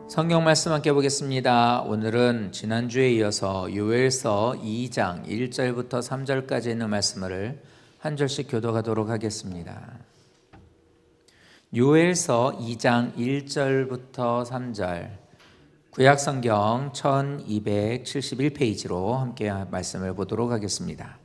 성경 말씀 함께 보겠습니다. 오늘은 지난주에 이어서 요엘서 2장 1절부터 3절까지 있는 말씀을 한 절씩 교독하도록 하겠습니다. 요엘서 2장 1절부터 3절, 구약성경 1271페이지로 함께 말씀을 보도록 하겠습니다.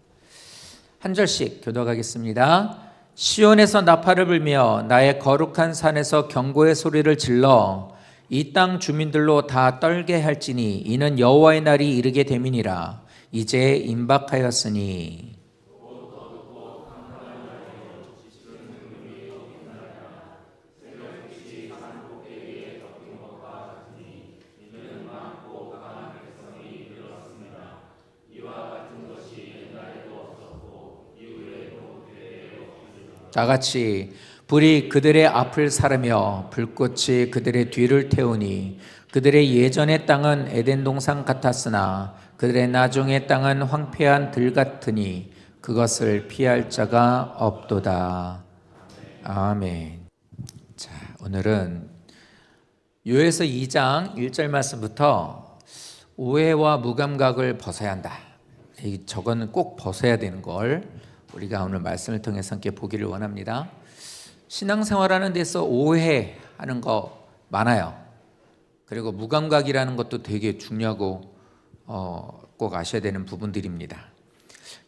한 절씩 교독하겠습니다. 시온에서 나팔을 불며 나의 거룩한 산에서 경고의 소리를 질러 이 땅 주민들로 다 떨게 할지니 이는 여호와의 날이 이르게 됨이니라. 이제 임박하였으니. 다같이 불이 그들의 앞을 사르며 불꽃이 그들의 뒤를 태우니 그들의 예전의 땅은 에덴 동산 같았으나 그들의 나중의 땅은 황폐한 들 같으니 그것을 피할 자가 없도다. 아멘. 자, 오늘은 요엘서 2장 1절 말씀부터 오해와 무감각을 벗어야 한다. 저거는 꼭 벗어야 되는 걸 우리가 오늘 말씀을 통해서 함께 보기를 원합니다. 신앙생활하는 데서 오해하는 거 많아요. 그리고 무감각이라는 것도 되게 중요하고 꼭 아셔야 되는 부분들입니다.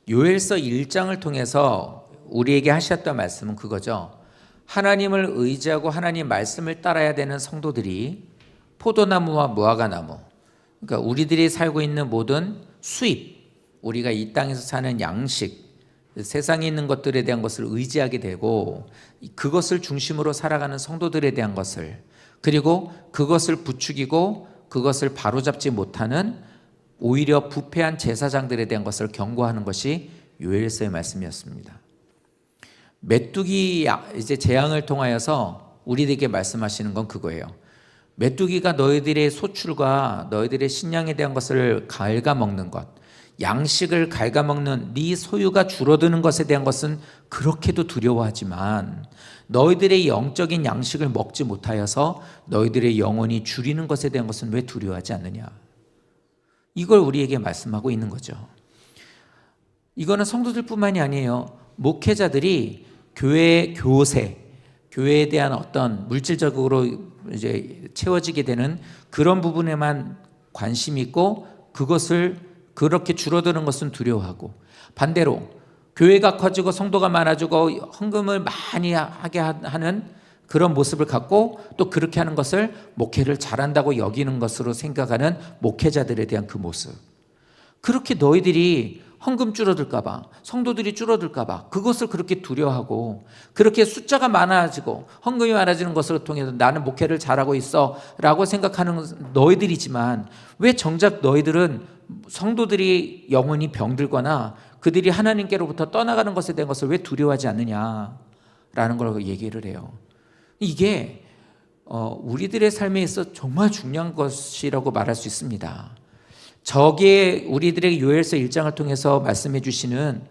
요엘서 1장을 통해서 우리에게 하셨던 말씀은 그거죠. 하나님을 의지하고 하나님 말씀을 따라야 되는 성도들이 포도나무와 무화과나무, 그러니까 우리들이 살고 있는 모든 수입, 우리가 이 땅에서 사는 양식, 세상에 있는 것들에 대한 것을 의지하게 되고 그것을 중심으로 살아가는 성도들에 대한 것을, 그리고 그것을 부추기고 그것을 바로잡지 못하는 오히려 부패한 제사장들에 대한 것을 경고하는 것이 요엘서의 말씀이었습니다. 메뚜기 이제 재앙을 통하여서 우리들에게 말씀하시는 건 그거예요. 메뚜기가 너희들의 소출과 너희들의 식량에 대한 것을 갉아먹는 것, 양식을 갉아먹는 네 소유가 줄어드는 것에 대한 것은 그렇게도 두려워하지만 너희들의 영적인 양식을 먹지 못하여서 너희들의 영혼이 줄이는 것에 대한 것은 왜 두려워하지 않느냐. 이걸 우리에게 말씀하고 있는 거죠. 이거는 성도들뿐만이 아니에요. 목회자들이 교회 교세, 교회에 대한 어떤 물질적으로 이제 채워지게 되는 그런 부분에만 관심이 있고 그것을 그렇게 줄어드는 것은 두려워하고, 반대로 교회가 커지고 성도가 많아지고 헌금을 많이 하게 하는 그런 모습을 갖고 또 그렇게 하는 것을 목회를 잘한다고 여기는 것으로 생각하는 목회자들에 대한 그 모습, 그렇게 너희들이 헌금 줄어들까 봐, 성도들이 줄어들까 봐 그것을 그렇게 두려워하고 그렇게 숫자가 많아지고 헌금이 많아지는 것을 통해서 나는 목회를 잘하고 있어 라고 생각하는 너희들이지만, 왜 정작 너희들은 성도들이 영혼이 병들거나 그들이 하나님께로부터 떠나가는 것에 대한 것을 왜 두려워하지 않느냐라는 걸 얘기를 해요. 이게 우리들의 삶에 있어 정말 중요한 것이라고 말할 수 있습니다. 저게 우리들에게 요엘서 1장을 통해서 말씀해 주시는,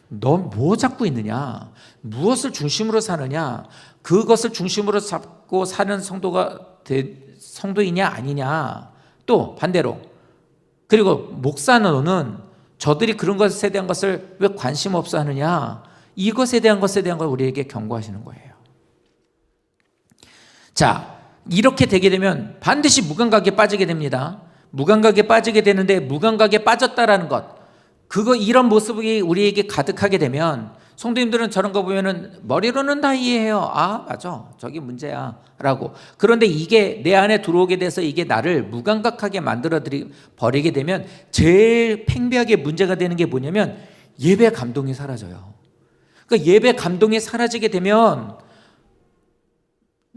너 뭐 잡고 있느냐, 무엇을 중심으로 사느냐, 그것을 중심으로 잡고 사는 성도이냐 아니냐. 또 반대로, 그리고 목사 너는 저들이 그런 것에 대한 것을 왜 관심 없어 하느냐, 이것에 대한 것에 대한 걸 우리에게 경고하시는 거예요. 자, 이렇게 되게 되면 반드시 무감각에 빠지게 됩니다. 무감각에 빠지게 되는데, 무감각에 빠졌다라는 것, 이런 모습이 우리에게 가득하게 되면, 성도님들은 저런 거 보면은 머리로는 다 이해해요. 아, 맞아, 저기 문제야 라고. 그런데 이게 내 안에 들어오게 돼서 이게 나를 무감각하게 만들어 버리게 되면 제일 팽배하게 문제가 되는 게 뭐냐면 예배 감동이 사라져요. 그러니까 예배 감동이 사라지게 되면,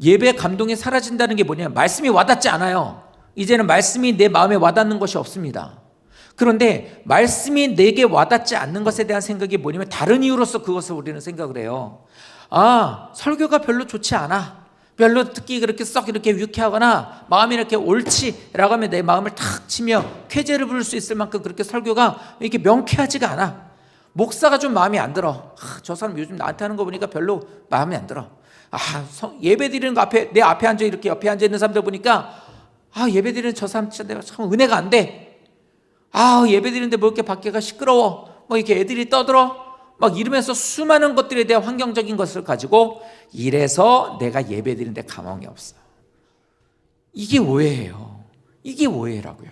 예배 감동이 사라진다는 게 뭐냐면 말씀이 와닿지 않아요. 이제는 말씀이 내 마음에 와닿는 것이 없습니다. 그런데 말씀이 내게 와닿지 않는 것에 대한 생각이 뭐냐면 다른 이유로서 그것을 우리는 생각을 해요. 아, 설교가 별로 좋지 않아, 별로 듣기 그렇게 썩 이렇게 유쾌하거나 마음이 이렇게 옳지라고 하면 내 마음을 탁 치며 쾌재를 부를 수 있을 만큼 그렇게 설교가 이렇게 명쾌하지가 않아. 목사가 좀 마음에 안 들어. 저 사람 요즘 나한테 하는 거 보니까 별로 마음에 안 들어. 예배 드리는 거 앞에, 내 앞에 앉아 이렇게 옆에 앉아 있는 사람들 보니까 아, 예배드리는 저 사람 진짜 내가 참 은혜가 안 돼. 아, 예배드리는데 뭐 이렇게 밖에가 시끄러워. 뭐 이렇게 애들이 떠들어. 막 이러면서 수많은 것들에 대한 환경적인 것을 가지고 이래서 내가 예배드리는데 가망이 없어. 이게 오해예요. 이게 오해라고요.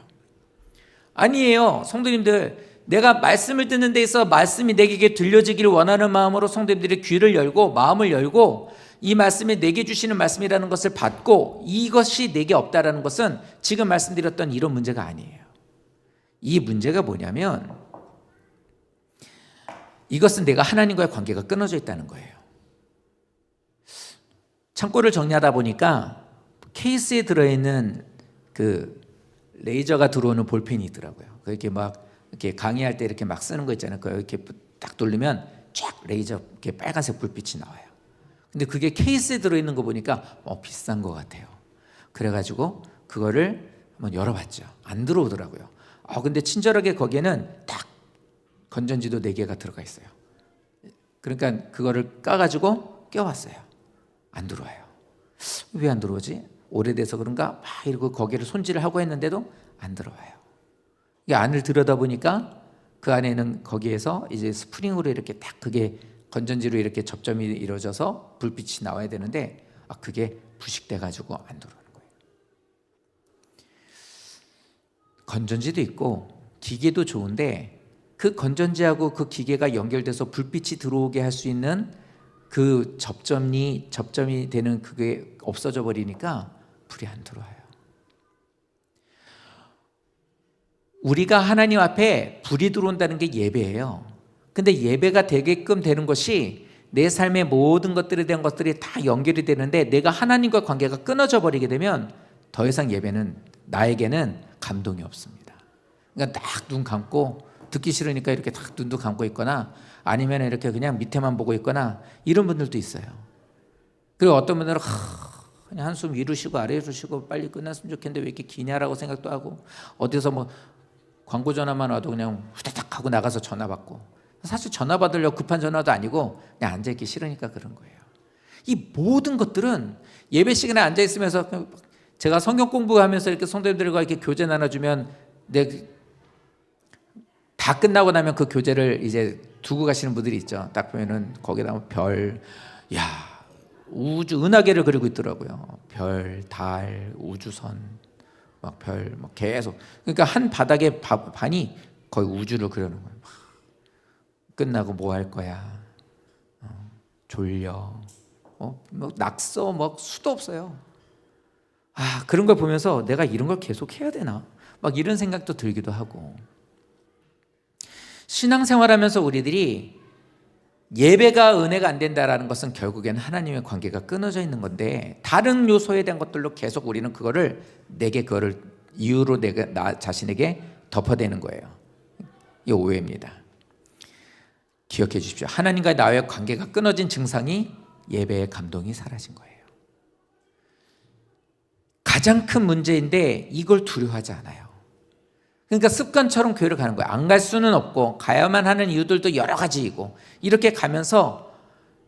아니에요. 성도님들, 내가 말씀을 듣는 데 있어 말씀이 내게 들려지기를 원하는 마음으로 성도님들이 귀를 열고 마음을 열고 이 말씀이 내게 주시는 말씀이라는 것을 받고 이것이 내게 없다라는 것은 지금 말씀드렸던 이런 문제가 아니에요. 이 문제가 뭐냐면 이것은 내가 하나님과의 관계가 끊어져 있다는 거예요. 창고를 정리하다 보니까 케이스에 들어있는 그 레이저가 들어오는 볼펜이 있더라고요. 이렇게 막 이렇게 강의할 때 이렇게 막 쓰는 거 있잖아요. 이렇게 딱 돌리면 쫙 레이저 이렇게 빨간색 불빛이 나와요. 근데 그게 케이스에 들어있는 거 보니까 비싼 거 같아요. 그래가지고 그거를 한번 열어봤죠. 안 들어오더라고요. 근데 친절하게 거기에는 딱 건전지도 4개가 들어가 있어요. 그러니까 그거를 까가지고 껴왔어요. 안 들어와요. 왜 안 들어오지? 오래돼서 그런가? 막 이러고 거기를 손질을 하고 했는데도 안 들어와요. 이 안을 들여다보니까 그 안에는 거기에서 이제 스프링으로 이렇게 딱 그게 건전지로 이렇게 접점이 이루어져서 불빛이 나와야 되는데 그게 부식돼가지고 안 들어오는 거예요. 건전지도 있고 기계도 좋은데 그 건전지하고 그 기계가 연결돼서 불빛이 들어오게 할 수 있는 그 접점이 되는 그게 없어져 버리니까 불이 안 들어와요. 우리가 하나님 앞에 불이 들어온다는 게 예배예요. 근데 예배가 되게끔 되는 것이 내 삶의 모든 것들에 대한 것들이 다 연결이 되는데 내가 하나님과 관계가 끊어져 버리게 되면 더 이상 예배는 나에게는 감동이 없습니다. 그러니까 딱 눈 감고 듣기 싫으니까 이렇게 딱 눈도 감고 있거나 아니면 이렇게 그냥 밑에만 보고 있거나 이런 분들도 있어요. 그리고 어떤 분들은 그냥 한숨 위로 쉬고 아래로 쉬고 빨리 끝났으면 좋겠는데 왜 이렇게 기냐라고 생각도 하고 어디서 뭐 광고 전화만 와도 그냥 후다닥 하고 나가서 전화 받고 사실 전화 받으려고 급한 전화도 아니고 그냥 앉아있기 싫으니까 그런 거예요. 이 모든 것들은 예배 시간에 앉아있으면서 제가 성경 공부하면서 이렇게 성도님들과 이렇게 교제 나눠주면 다 끝나고 나면 그 교재를 이제 두고 가시는 분들이 있죠. 딱 보면은 거기다 별, 우주 은하계를 그리고 있더라고요. 별, 달, 우주선, 막 별, 막 계속. 그러니까 한 바닥에 반이 거의 우주를 그려놓은 거예요. 끝나고 뭐 할 거야? 졸려. 뭐 낙서, 뭐 수도 없어요. 그런 걸 보면서 내가 이런 걸 계속 해야 되나? 막 이런 생각도 들기도 하고. 신앙생활하면서 우리들이 예배가 은혜가 안 된다라는 것은 결국엔 하나님의 관계가 끊어져 있는 건데 다른 요소에 대한 것들로 계속 우리는 그거를 그거를 이유로 나 자신에게 덮어대는 거예요. 이게 오해입니다. 기억해 주십시오. 하나님과 나의 관계가 끊어진 증상이 예배의 감동이 사라진 거예요. 가장 큰 문제인데 이걸 두려워하지 않아요. 그러니까 습관처럼 교회를 가는 거예요. 안 갈 수는 없고 가야만 하는 이유들도 여러 가지이고 이렇게 가면서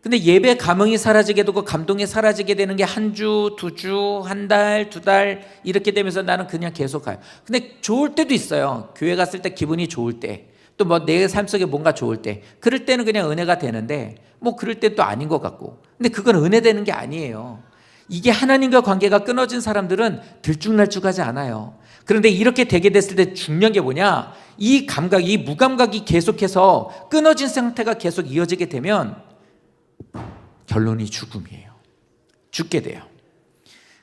근데 예배 감흥이 사라지게 되고 감동이 사라지게 되는 게 한 주, 2주, 한 달, 2달 이렇게 되면서 나는 그냥 계속 가요. 근데 좋을 때도 있어요. 교회 갔을 때 기분이 좋을 때 또 뭐 내 삶 속에 뭔가 좋을 때 그럴 때는 그냥 은혜가 되는데 뭐 그럴 때 또 아닌 것 같고 근데 그건 은혜 되는 게 아니에요. 이게 하나님과 관계가 끊어진 사람들은 들쭉날쭉하지 않아요. 그런데 이렇게 되게 됐을 때 중요한 게 뭐냐? 이 감각, 이 무감각이 계속해서 끊어진 상태가 계속 이어지게 되면 결론이 죽음이에요. 죽게 돼요.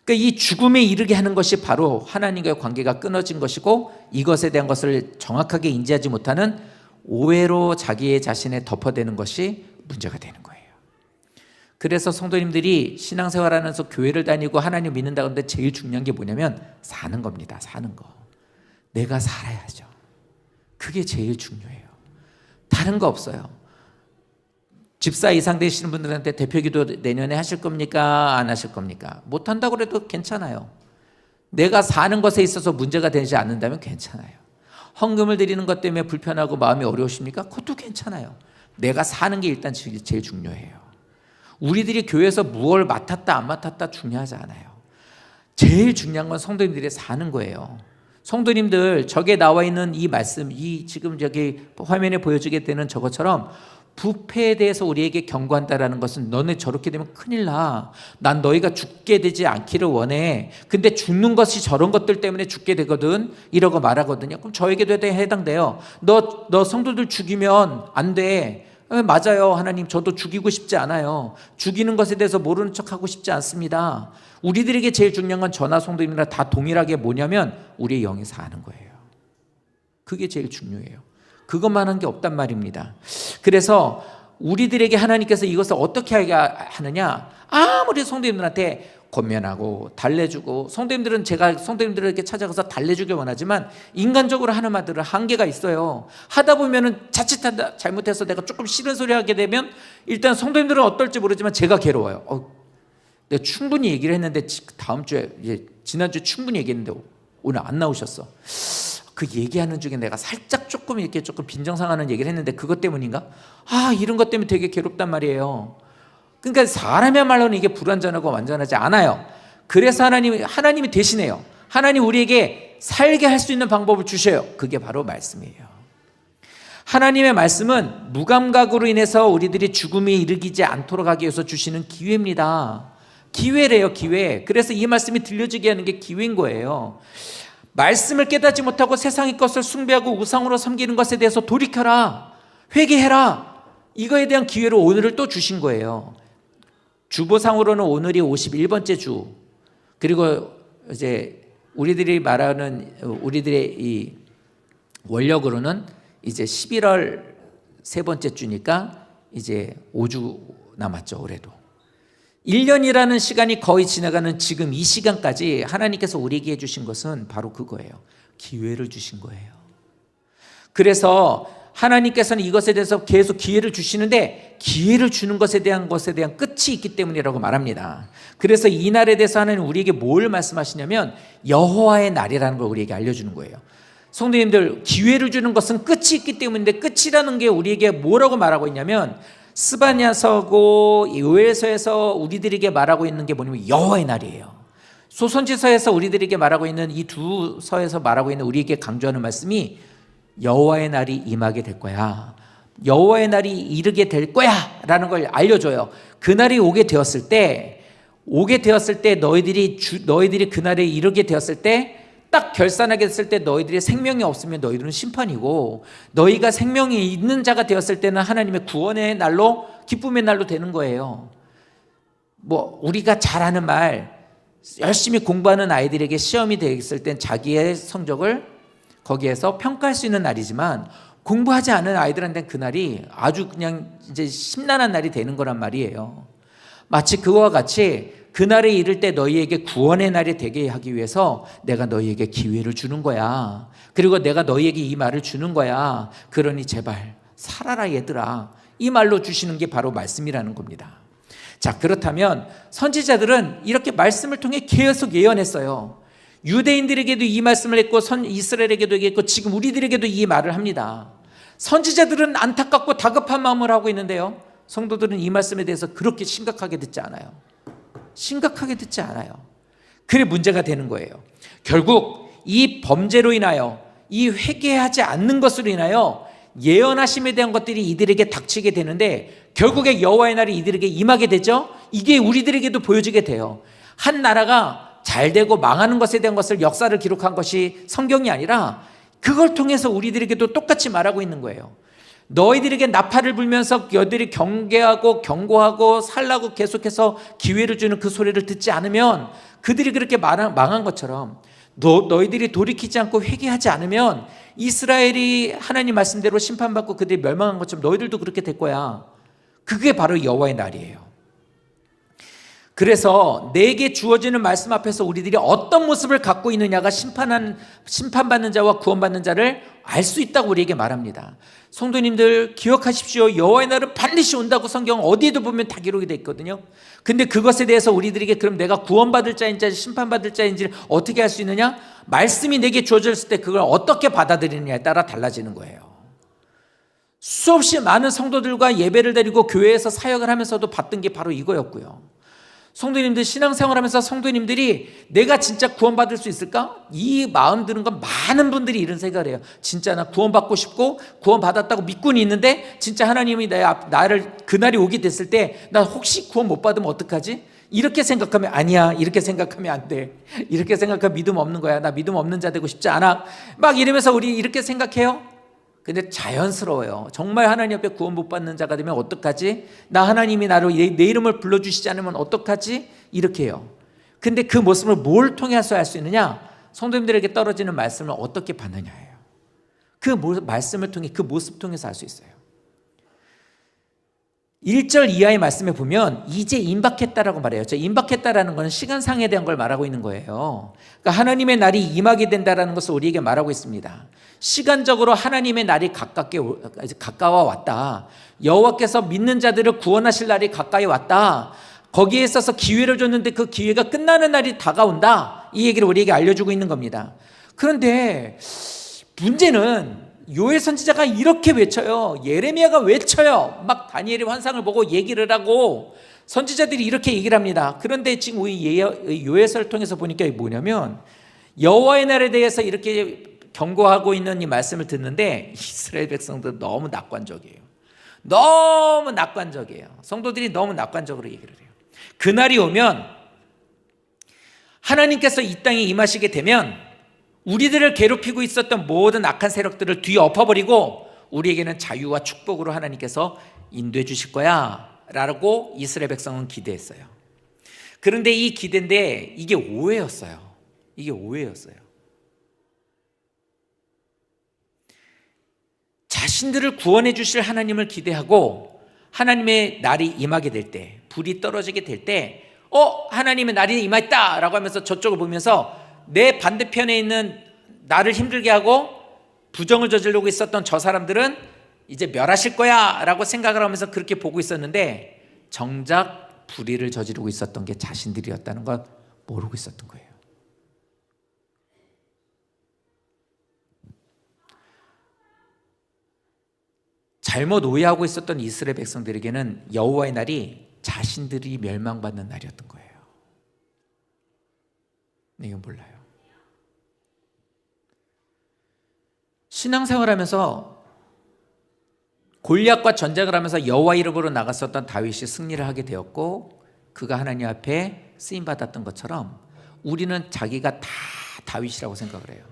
그러니까 이 죽음에 이르게 하는 것이 바로 하나님과의 관계가 끊어진 것이고 이것에 대한 것을 정확하게 인지하지 못하는 오해로 자기의 자신에 덮어대는 것이 문제가 되는 거예요. 그래서 성도님들이 신앙생활하면서 교회를 다니고 하나님 믿는다고 하는데 제일 중요한 게 뭐냐면 사는 겁니다. 사는 거. 내가 살아야죠. 그게 제일 중요해요. 다른 거 없어요. 집사 이상 되시는 분들한테 대표기도 내년에 하실 겁니까? 안 하실 겁니까? 못한다고 해도 괜찮아요. 내가 사는 것에 있어서 문제가 되지 않는다면 괜찮아요. 헌금을 드리는 것 때문에 불편하고 마음이 어려우십니까? 그것도 괜찮아요. 내가 사는 게 일단 제일 중요해요. 우리들이 교회에서 무엇을 맡았다 안 맡았다 중요하지 않아요. 제일 중요한 건 성도님들이 사는 거예요. 성도님들, 저게 나와 있는 이 말씀, 이 지금 저기 화면에 보여주게 되는 저것처럼 부패에 대해서 우리에게 경고한다라는 것은 너네 저렇게 되면 큰일 나. 난 너희가 죽게 되지 않기를 원해. 근데 죽는 것이 저런 것들 때문에 죽게 되거든. 이러고 말하거든요. 그럼 저에게도 해당돼요. 너 성도들 죽이면 안 돼. 맞아요. 하나님, 저도 죽이고 싶지 않아요. 죽이는 것에 대해서 모르는 척하고 싶지 않습니다. 우리들에게 제일 중요한 건 저나 성도님이나 다 동일하게 뭐냐면 우리의 영이 사는 거예요. 그게 제일 중요해요. 그것만 한 게 없단 말입니다. 그래서 우리들에게 하나님께서 이것을 어떻게 하느냐, 아무리 성도님들한테 권면하고 달래주고, 성도님들은 제가 성도님들에게 찾아가서 달래주길 원하지만 인간적으로 하는 말들은 한계가 있어요. 하다 보면은 자칫하다 잘못해서 내가 조금 싫은 소리 하게 되면 일단 성도님들은 어떨지 모르지만 제가 괴로워요. 내가 충분히 얘기를 했는데 다음 주에, 지난주에 충분히 얘기했는데 오늘 안 나오셨어. 그 얘기하는 중에 내가 살짝 조금 이렇게 조금 빈정상하는 얘기를 했는데 그것 때문인가? 이런 것 때문에 되게 괴롭단 말이에요. 그러니까 사람이야말로는 이게 불완전하고 완전하지 않아요. 그래서 하나님이 대신해요. 하나님 우리에게 살게 할 수 있는 방법을 주셔요. 그게 바로 말씀이에요. 하나님의 말씀은 무감각으로 인해서 우리들이 죽음에 이르기지 않도록 하기 위해서 주시는 기회입니다. 기회래요, 기회. 그래서 이 말씀이 들려지게 하는 게 기회인 거예요. 말씀을 깨닫지 못하고 세상의 것을 숭배하고 우상으로 섬기는 것에 대해서 돌이켜라, 회개해라. 이거에 대한 기회를 오늘을 또 주신 거예요. 주보상으로는 오늘이 51번째 주, 그리고 이제 우리들이 말하는 우리들의 이 원력으로는 이제 11월 세 번째 주니까 이제 5주 남았죠. 올해도 1년이라는 시간이 거의 지나가는 지금 이 시간까지 하나님께서 우리에게 해주신 것은 바로 그거예요. 기회를 주신 거예요. 그래서 하나님께서는 이것에 대해서 계속 기회를 주시는데 기회를 주는 것에 대한 끝이 있기 때문이라고 말합니다. 그래서 이 날에 대해서 하나님 우리에게 뭘 말씀하시냐면 여호와의 날이라는 걸 우리에게 알려주는 거예요. 성도님들, 기회를 주는 것은 끝이 있기 때문인데 끝이라는 게 우리에게 뭐라고 말하고 있냐면 스바냐서고 요엘서에서 우리들에게 말하고 있는 게 뭐냐면 여호와의 날이에요. 소선지서에서 우리들에게 말하고 있는 이 두 서에서 말하고 있는 우리에게 강조하는 말씀이 여호와의 날이 임하게 될 거야. 여호와의 날이 이르게 될 거야 라는 걸 알려줘요. 그날이 오게 되었을 때 너희들이 그날에 이르게 되었을 때 딱 결산하게 됐을 때 너희들이 생명이 없으면 너희들은 심판이고, 너희가 생명이 있는 자가 되었을 때는 하나님의 구원의 날로, 기쁨의 날로 되는 거예요. 우리가 잘하는 말, 열심히 공부하는 아이들에게 시험이 되었을 땐 자기의 성적을 거기에서 평가할 수 있는 날이지만, 공부하지 않은 아이들한테는 그날이 아주 그냥 이제 심란한 날이 되는 거란 말이에요. 마치 그와 같이 그날에 이를 때 너희에게 구원의 날이 되게 하기 위해서 내가 너희에게 기회를 주는 거야. 그리고 내가 너희에게 이 말을 주는 거야. 그러니 제발 살아라 얘들아. 이 말로 주시는 게 바로 말씀이라는 겁니다. 자, 그렇다면 선지자들은 이렇게 말씀을 통해 계속 예언했어요. 유대인들에게도 이 말씀을 했고 이스라엘에게도 얘기했고 지금 우리들에게도 이 말을 합니다. 선지자들은 안타깝고 다급한 마음을 하고 있는데요, 성도들은 이 말씀에 대해서 그렇게 심각하게 듣지 않아요. 그게 문제가 되는 거예요. 결국 이 범죄로 인하여, 이 회개하지 않는 것으로 인하여 예언하심에 대한 것들이 이들에게 닥치게 되는데 결국에 여호와의 날이 이들에게 임하게 되죠. 이게 우리들에게도 보여지게 돼요. 한 나라가 잘 되고 망하는 것에 대한 것을 역사를 기록한 것이 성경이 아니라 그걸 통해서 우리들에게도 똑같이 말하고 있는 거예요. 너희들에게 나팔을 불면서 너희들이 경계하고 경고하고 살라고 계속해서 기회를 주는 그 소리를 듣지 않으면, 그들이 그렇게 망한 것처럼 너희들이 돌이키지 않고 회개하지 않으면 이스라엘이 하나님 말씀대로 심판받고 그들이 멸망한 것처럼 너희들도 그렇게 될 거야. 그게 바로 여호와의 날이에요. 그래서 내게 주어지는 말씀 앞에서 우리들이 어떤 모습을 갖고 있느냐가 심판받는 자와 구원받는 자를 알 수 있다고 우리에게 말합니다. 성도님들 기억하십시오. 여호와의 날은 반드시 온다고 성경 어디에도 보면 다 기록이 되어 있거든요. 근데 그것에 대해서 우리들에게 그럼 내가 구원받을 자인지 심판받을 자인지를 어떻게 할 수 있느냐? 말씀이 내게 주어졌을 때 그걸 어떻게 받아들이느냐에 따라 달라지는 거예요. 수없이 많은 성도들과 예배를 드리고 교회에서 사역을 하면서도 봤던 게 바로 이거였고요. 성도님들 신앙생활하면서 성도님들이 내가 진짜 구원받을 수 있을까? 이 마음 드는 건 많은 분들이 이런 생각을 해요. 진짜 나 구원받고 싶고 구원받았다고 믿고는 있는데 진짜 하나님이 나를 그날이 오게 됐을 때 나 혹시 구원 못 받으면 어떡하지? 이렇게 생각하면 아니야. 이렇게 생각하면 안 돼. 이렇게 생각하면 믿음 없는 거야. 나 믿음 없는 자 되고 싶지 않아. 막 이러면서 우리 이렇게 생각해요. 근데 자연스러워요. 정말 하나님 앞에 구원 못 받는 자가 되면 어떡하지? 나 하나님이 나로 내 이름을 불러주시지 않으면 어떡하지? 이렇게 해요. 근데 그 모습을 뭘 통해서 할 수 있느냐? 성도님들에게 떨어지는 말씀을 어떻게 받느냐예요. 그 말씀을 통해, 그 모습 통해서 할 수 있어요. 1절 이하의 말씀에 보면 이제 임박했다라고 말해요. 임박했다라는 것은 시간상에 대한 걸 말하고 있는 거예요. 그러니까 하나님의 날이 임하게 된다라는 것을 우리에게 말하고 있습니다. 시간적으로 하나님의 날이 가까워 왔다. 여호와께서 믿는 자들을 구원하실 날이 가까이 왔다. 거기에 있어서 기회를 줬는데 그 기회가 끝나는 날이 다가온다. 이 얘기를 우리에게 알려주고 있는 겁니다. 그런데 문제는 요엘 선지자가 이렇게 외쳐요. 예레미야가 외쳐요. 막 다니엘의 환상을 보고 얘기를 하고 선지자들이 이렇게 얘기를 합니다. 그런데 지금 우리 요엘서를 통해서 보니까 이게 뭐냐면 여호와의 날에 대해서 이렇게 경고하고 있는 이 말씀을 듣는데 이스라엘 백성들 너무 낙관적이에요. 너무 낙관적이에요. 성도들이 너무 낙관적으로 얘기를 해요. 그날이 오면 하나님께서 이 땅에 임하시게 되면 우리들을 괴롭히고 있었던 모든 악한 세력들을 뒤엎어버리고 우리에게는 자유와 축복으로 하나님께서 인도해 주실 거야 라고 이스라엘 백성은 기대했어요. 그런데 이 기대인데 이게 오해였어요. 이게 오해였어요. 자신들을 구원해 주실 하나님을 기대하고 하나님의 날이 임하게 될 때, 불이 떨어지게 될 때 하나님의 날이 임했다 라고 하면서 저쪽을 보면서 내 반대편에 있는 나를 힘들게 하고 부정을 저지르고 있었던 저 사람들은 이제 멸하실 거야 라고 생각을 하면서 그렇게 보고 있었는데 정작 불의를 저지르고 있었던 게 자신들이었다는 걸 모르고 있었던 거예요. 잘못 오해하고 있었던 이스라엘 백성들에게는 여호와의 날이 자신들이 멸망받는 날이었던 거예요. 이건 몰라요. 신앙생활하면서 골리앗과 전쟁을 하면서 여호와 이름으로 나갔었던 다윗이 승리를 하게 되었고 그가 하나님 앞에 쓰임받았던 것처럼 우리는 자기가 다 다윗이라고 생각을 해요.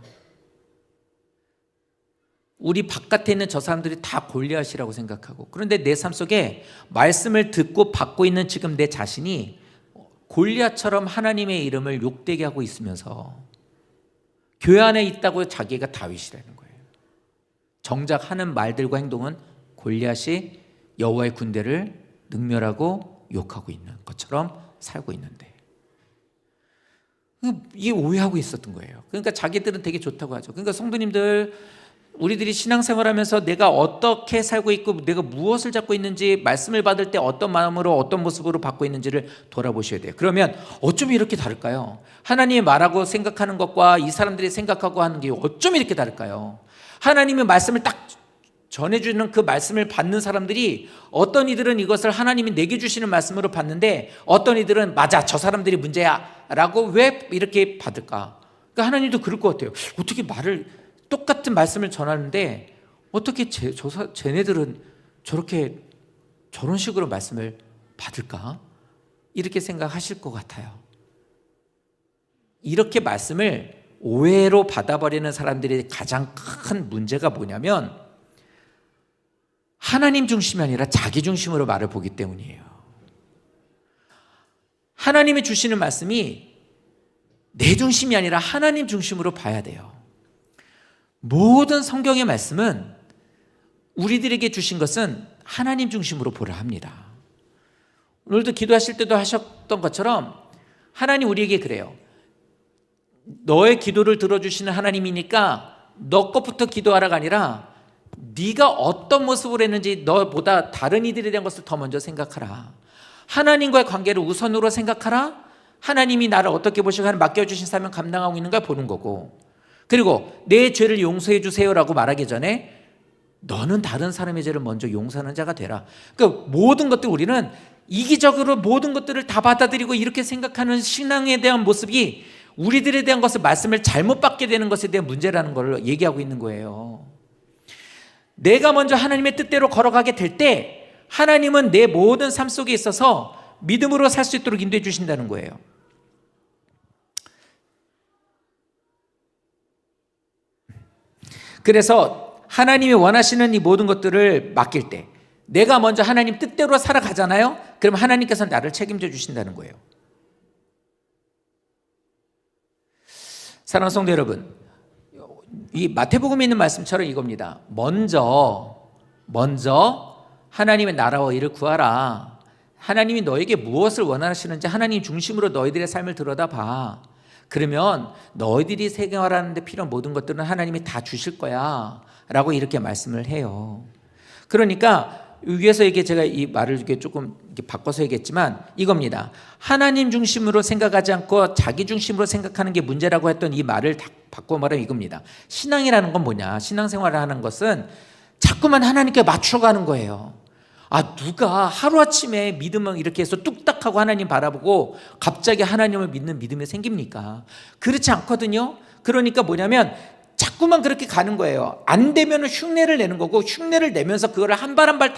우리 바깥에 있는 저 사람들이 다 골리앗이라고 생각하고 그런데 내 삶 속에 말씀을 듣고 받고 있는 지금 내 자신이 골리앗처럼 하나님의 이름을 욕되게 하고 있으면서 교회 안에 있다고 자기가 다윗이라는 거예요. 정작 하는 말들과 행동은 골리앗이 여호와의 군대를 능멸하고 욕하고 있는 것처럼 살고 있는데 이게 오해하고 있었던 거예요. 그러니까 자기들은 되게 좋다고 하죠. 그러니까 성도님들 우리들이 신앙생활하면서 내가 어떻게 살고 있고 내가 무엇을 잡고 있는지 말씀을 받을 때 어떤 마음으로 어떤 모습으로 받고 있는지를 돌아보셔야 돼요. 그러면 어쩜 이렇게 다를까요? 하나님이 말하고 생각하는 것과 이 사람들이 생각하고 하는 게 어쩜 이렇게 다를까요? 하나님의 말씀을 딱 전해주는 그 말씀을 받는 사람들이 어떤 이들은 이것을 하나님이 내게 주시는 말씀으로 받는데 어떤 이들은 맞아 저 사람들이 문제야 라고 왜 이렇게 받을까? 그러니까 하나님도 그럴 것 같아요. 어떻게 똑같은 말씀을 전하는데 어떻게 쟤네들은 저런 식으로 말씀을 받을까? 이렇게 생각하실 것 같아요. 이렇게 말씀을 오해로 받아버리는 사람들의 가장 큰 문제가 뭐냐면 하나님 중심이 아니라 자기 중심으로 말을 보기 때문이에요. 하나님이 주시는 말씀이 내 중심이 아니라 하나님 중심으로 봐야 돼요. 모든 성경의 말씀은 우리들에게 주신 것은 하나님 중심으로 보라 합니다. 오늘도 기도하실 때도 하셨던 것처럼 하나님 우리에게 그래요. 너의 기도를 들어주시는 하나님이니까 너 것부터 기도하라가 아니라 네가 어떤 모습으로 했는지 너보다 다른 이들에 대한 것을 더 먼저 생각하라. 하나님과의 관계를 우선으로 생각하라. 하나님이 나를 어떻게 보시고 맡겨주신 사명 감당하고 있는가 보는 거고 그리고 내 죄를 용서해 주세요라고 말하기 전에 너는 다른 사람의 죄를 먼저 용서하는 자가 되라. 그러니까 모든 것들 우리는 이기적으로 모든 것들을 다 받아들이고 이렇게 생각하는 신앙에 대한 모습이 우리들에 대한 것을 말씀을 잘못 받게 되는 것에 대한 문제라는 걸 얘기하고 있는 거예요. 내가 먼저 하나님의 뜻대로 걸어가게 될 때 하나님은 내 모든 삶 속에 있어서 믿음으로 살 수 있도록 인도해 주신다는 거예요. 그래서 하나님이 원하시는 이 모든 것들을 맡길 때 내가 먼저 하나님 뜻대로 살아가잖아요. 그럼 하나님께서 나를 책임져 주신다는 거예요. 사랑하는 성도 여러분, 이 마태복음에 있는 말씀처럼 이겁니다. 먼저 하나님의 나라와 의를 구하라. 하나님이 너에게 무엇을 원하시는지 하나님 중심으로 너희들의 삶을 들여다봐. 그러면 너희들이 생활하는 데 필요한 모든 것들은 하나님이 다 주실 거야 라고 이렇게 말씀을 해요. 그러니까 위에서 이게 제가 이 말을 이렇게 조금 이렇게 바꿔서 얘기했지만 이겁니다. 하나님 중심으로 생각하지 않고 자기 중심으로 생각하는 게 문제라고 했던 이 말을 바꿔 말하면 이겁니다. 신앙이라는 건 뭐냐? 신앙생활을 하는 것은 자꾸만 하나님께 맞춰가는 거예요. 누가 하루아침에 믿음을 이렇게 해서 뚝딱하고 하나님 바라보고 갑자기 하나님을 믿는 믿음이 생깁니까? 그렇지 않거든요. 그러니까 뭐냐면 자꾸만 그렇게 가는 거예요. 안 되면 흉내를 내는 거고 흉내를 내면서 그거를 한 발 한 발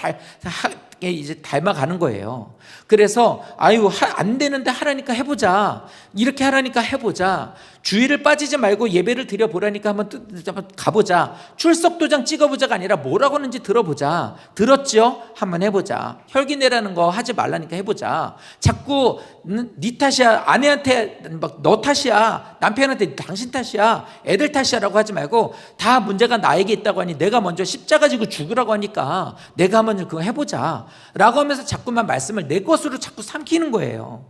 이제 닮아가는 거예요. 그래서 안 되는데 하라니까 해보자. 이렇게 하라니까 해보자. 주의를 빠지지 말고 예배를 드려보라니까 한번 가보자. 출석도장 찍어보자가 아니라 뭐라고 하는지 들어보자. 들었죠? 한번 해보자. 혈기내라는 거 하지 말라니까 해보자. 자꾸 네 탓이야, 아내한테 막 너 탓이야, 남편한테 당신 탓이야, 애들 탓이야 라고 하지 말고 다 문제가 나에게 있다고 하니 내가 먼저 십자가 지고 죽으라고 하니까 내가 먼저 그거 해보자 라고 하면서 자꾸만 말씀을 내 것으로 자꾸 삼키는 거예요.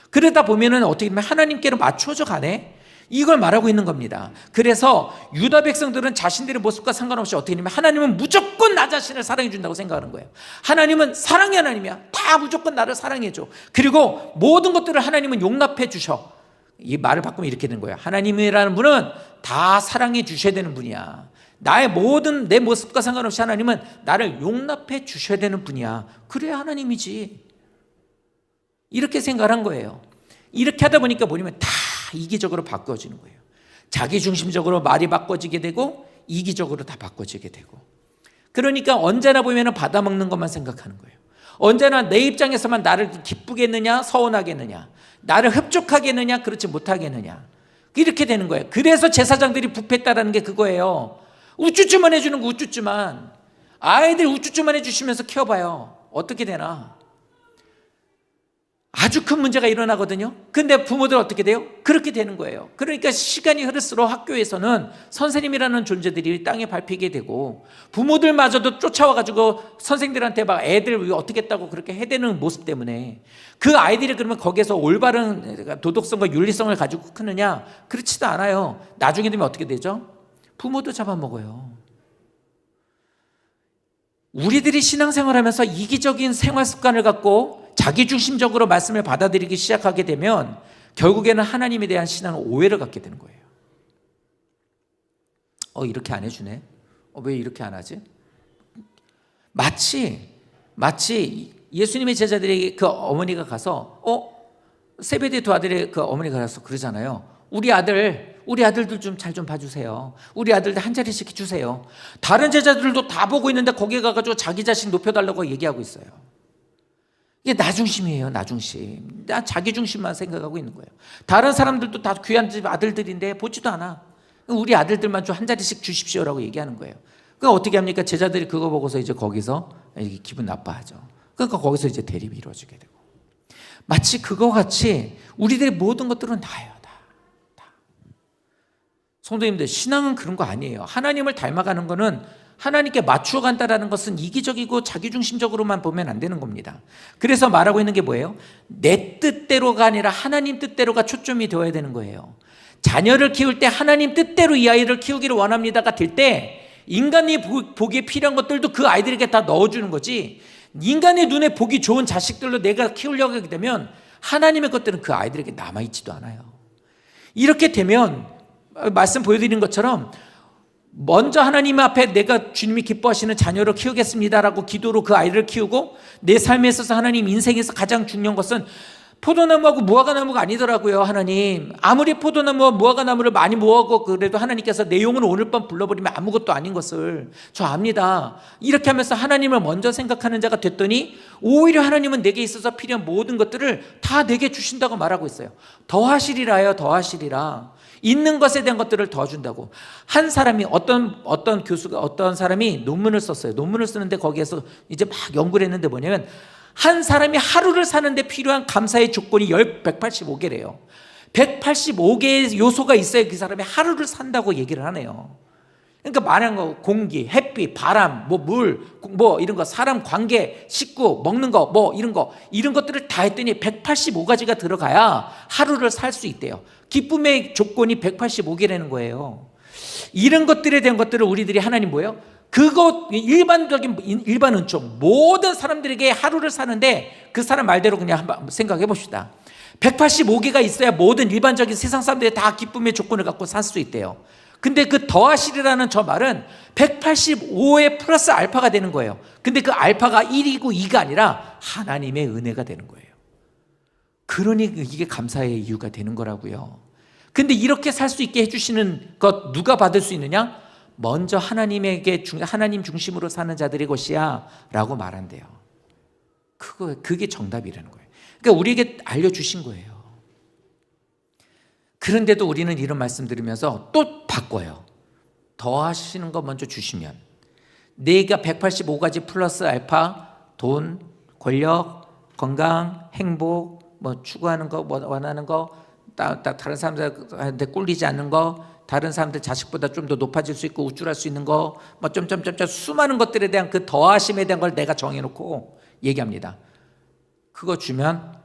그러다 보면은 어떻게 보면 하나님께로 맞춰져 가네? 이걸 말하고 있는 겁니다. 그래서 유다 백성들은 자신들의 모습과 상관없이 어떻게 되냐면 하나님은 무조건 나 자신을 사랑해 준다고 생각하는 거예요. 하나님은 사랑의 하나님이야. 다 무조건 나를 사랑해 줘. 그리고 모든 것들을 하나님은 용납해 주셔. 이 말을 바꾸면 이렇게 되는 거예요. 하나님이라는 분은 다 사랑해 주셔야 되는 분이야. 나의 모든 내 모습과 상관없이 하나님은 나를 용납해 주셔야 되는 분이야. 그래야 하나님이지. 이렇게 생각한 거예요. 이렇게 하다 보니까 뭐냐면 다 이기적으로 바꿔지는 거예요. 자기중심적으로 말이 바꿔지게 되고 이기적으로 다 바꿔지게 되고. 그러니까 언제나 보면 받아먹는 것만 생각하는 거예요. 언제나 내 입장에서만 나를 기쁘게 했느냐 서운하게 했느냐, 나를 흡족하게 했느냐 그렇지 못하게 했느냐, 이렇게 되는 거예요. 그래서 제사장들이 부패했다라는 게 그거예요. 우쭈쭈만 해주는 거 우쭈쭈만. 아이들 우쭈쭈만 해주시면서 키워봐요. 어떻게 되나. 아주 큰 문제가 일어나거든요. 근데 부모들 어떻게 돼요? 그렇게 되는 거예요. 그러니까 시간이 흐를수록 학교에서는 선생님이라는 존재들이 땅에 밟히게 되고 부모들마저도 쫓아와가지고 선생님들한테 막 애들 어떻게 했다고 그렇게 해대는 모습 때문에 그 아이들이 그러면 거기에서 올바른 도덕성과 윤리성을 가지고 크느냐? 그렇지도 않아요. 나중에 되면 어떻게 되죠? 부모도 잡아먹어요. 우리들이 신앙생활하면서 이기적인 생활 습관을 갖고 자기중심적으로 말씀을 받아들이기 시작하게 되면 결국에는 하나님에 대한 신앙은 오해를 갖게 되는 거예요. 이렇게 안 해주네? 왜 이렇게 안 하지? 마치 예수님의 제자들에게 그 어머니가 가서 세베대 두 아들의 그 어머니가 가서 그러잖아요. 우리 아들들 좀 잘 좀 봐주세요. 우리 아들들 한 자리씩 주세요. 다른 제자들도 다 보고 있는데 거기에 가가지고 자기 자신 높여달라고 얘기하고 있어요. 이게 나 중심이에요. 나 중심. 나 자기 중심만 생각하고 있는 거예요. 다른 사람들도 다 귀한 집 아들들인데 보지도 않아. 우리 아들들만 좀 한 자리씩 주십시오라고 얘기하는 거예요. 그러니까 어떻게 합니까? 제자들이 그거 보고서 이제 거기서 기분 나빠하죠. 그러니까 거기서 이제 대립이 이루어지게 되고. 마치 그거 같이 우리들의 모든 것들은 나예요. 성도님들, 신앙은 그런 거 아니에요. 하나님을 닮아가는 거는 하나님께 맞추어 간다는 것은 이기적이고 자기중심적으로만 보면 안 되는 겁니다. 그래서 말하고 있는 게 뭐예요? 내 뜻대로가 아니라 하나님 뜻대로가 초점이 되어야 되는 거예요. 자녀를 키울 때 하나님 뜻대로 이 아이를 키우기를 원합니다가 될 때 인간이 보기에 필요한 것들도 그 아이들에게 다 넣어주는 거지, 인간의 눈에 보기 좋은 자식들로 내가 키우려고 하게 되면 하나님의 것들은 그 아이들에게 남아있지도 않아요. 이렇게 되면 말씀 보여드린 것처럼 먼저 하나님 앞에 내가 주님이 기뻐하시는 자녀로 키우겠습니다라고 기도로 그 아이를 키우고, 내 삶에 있어서 하나님 인생에서 가장 중요한 것은 포도나무하고 무화과나무가 아니더라고요. 하나님, 아무리 포도나무와 무화과나무를 많이 모으고 그래도 하나님께서 내 영혼을 오늘 밤 불러버리면 아무것도 아닌 것을 저 압니다. 이렇게 하면서 하나님을 먼저 생각하는 자가 됐더니 오히려 하나님은 내게 있어서 필요한 모든 것들을 다 내게 주신다고 말하고 있어요. 더하시리라요, 더하시리라. 있는 것에 대한 것들을 도와준다고. 한 사람이 어떤 교수가, 어떤 사람이 논문을 썼어요. 논문을 쓰는데 거기에서 이제 막 연구를 했는데 뭐냐면, 한 사람이 하루를 사는데 필요한 감사의 조건이 185개래요. 185개의 요소가 있어야 그 사람이 하루를 산다고 얘기를 하네요. 그러니까 말한 거, 공기, 햇빛, 바람, 물, 이런 거, 사람 관계, 식구, 먹는 거, 이런 것들을 다 했더니 185가지가 들어가야 하루를 살 수 있대요. 기쁨의 조건이 185개라는 거예요. 이런 것들에 대한 것들을 우리들이 하나님 뭐예요? 그거 일반 은총, 모든 사람들에게 하루를 사는데 그 사람 말대로 그냥 한번 생각해 봅시다. 185개가 있어야 모든 일반적인 세상 사람들이 다 기쁨의 조건을 갖고 살 수 있대요. 근데 그 더하시리라는 저 말은 185에 플러스 알파가 되는 거예요. 근데 그 알파가 1이고 2가 아니라 하나님의 은혜가 되는 거예요. 그러니 이게 감사의 이유가 되는 거라고요. 근데 이렇게 살 수 있게 해주시는 것 누가 받을 수 있느냐? 먼저 하나님 중심으로 사는 자들의 것이야 라고 말한대요. 그게 정답이라는 거예요. 그러니까 우리에게 알려주신 거예요. 그런데도 우리는 이런 말씀 들으면서 또 바꿔요. 더하시는 거 먼저 주시면, 내가 185가지 플러스 알파, 돈, 권력, 건강, 행복, 추구하는 거, 원하는 거, 다른 사람들한테 꼴리지 않는 거, 다른 사람들 자식보다 좀 더 높아질 수 있고 우쭐할 수 있는 거, 수많은 것들에 대한 그 더하심에 대한 걸 내가 정해놓고 얘기합니다. 그거 주면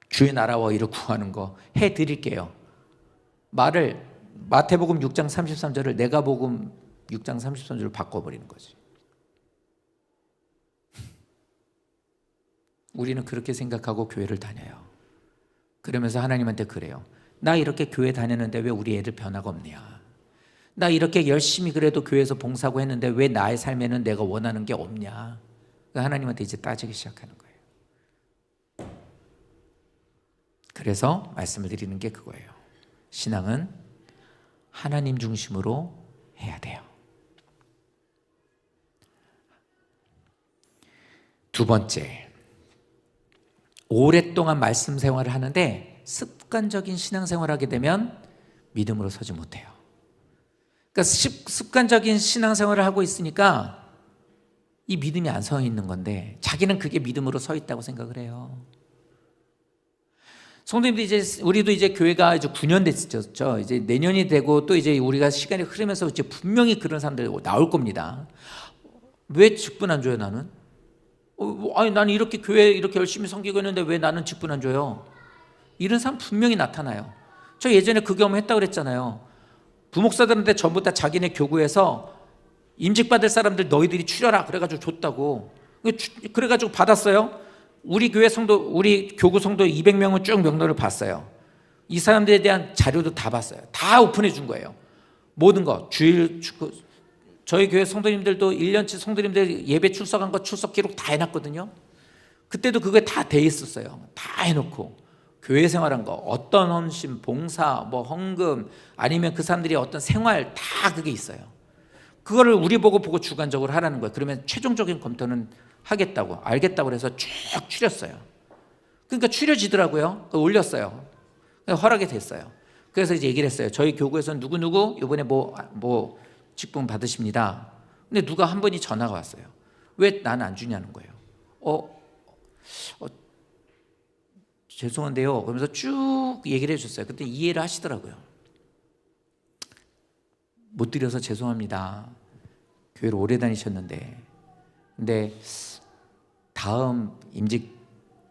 주의 나라와 의를 구하는 거 해드릴게요. 말을 마태복음 6장 33절을 내가복음 6장 33절로 바꿔버리는 거지. 우리는 그렇게 생각하고 교회를 다녀요. 그러면서 하나님한테 그래요. 나 이렇게 교회 다녔는데 왜 우리 애들 변화가 없냐? 나 이렇게 열심히 그래도 교회에서 봉사하고 했는데 왜 나의 삶에는 내가 원하는 게 없냐? 하나님한테 이제 따지기 시작하는 거예요. 그래서 말씀을 드리는 게 그거예요. 신앙은 하나님 중심으로 해야 돼요. 두 번째, 오랫동안 말씀 생활을 하는데 습관적인 신앙생활을 하게 되면 믿음으로 서지 못해요. 그러니까 습관적인 신앙생활을 하고 있으니까 이 믿음이 안 서 있는 건데 자기는 그게 믿음으로 서 있다고 생각을 해요. 성도님들, 우리도 이제 교회가 이제 9년 됐죠. 이제 내년이 되고 또 이제 우리가 시간이 흐르면서 이제 분명히 그런 사람들 나올 겁니다. 왜 직분 안 줘요, 나는? 아니, 나는 이렇게 교회 이렇게 열심히 섬기고 있는데 왜 나는 직분 안 줘요? 이런 사람 분명히 나타나요. 저 예전에 그 경험 했다고 그랬잖아요. 부목사들한테 전부 다 자기네 교구에서 임직받을 사람들 너희들이 추려라 그래가지고 줬다고. 그래가지고 받았어요. 우리 교회 성도, 우리 교구 성도 200명은 쭉 명단을 봤어요. 이 사람들에 대한 자료도 다 봤어요. 다 오픈해 준 거예요. 모든 거. 저희 교회 성도님들도 1년치 성도님들 예배 출석한 거 출석 기록 다 해놨거든요. 그때도 그게 다 돼 있었어요. 다 해놓고 교회 생활한 거, 어떤 헌신, 봉사, 헌금, 아니면 그 사람들이 어떤 생활 다 그게 있어요. 그거를 우리 보고 주관적으로 하라는 거예요. 그러면 최종적인 검토는 하겠다고, 알겠다고 해서 쭉 추렸어요. 그러니까 추려지더라고요. 올렸어요. 허락이 됐어요. 그래서 이제 얘기를 했어요. 저희 교구에서는 누구누구 이번에 직분 받으십니다. 근데 누가 한 분이 전화가 왔어요. 왜 나는 안 주냐는 거예요. 죄송한데요. 그러면서 쭉 얘기를 해주셨어요. 그때 이해를 하시더라고요. 못 드려서 죄송합니다. 교회를 오래 다니셨는데, 근데 다음 임직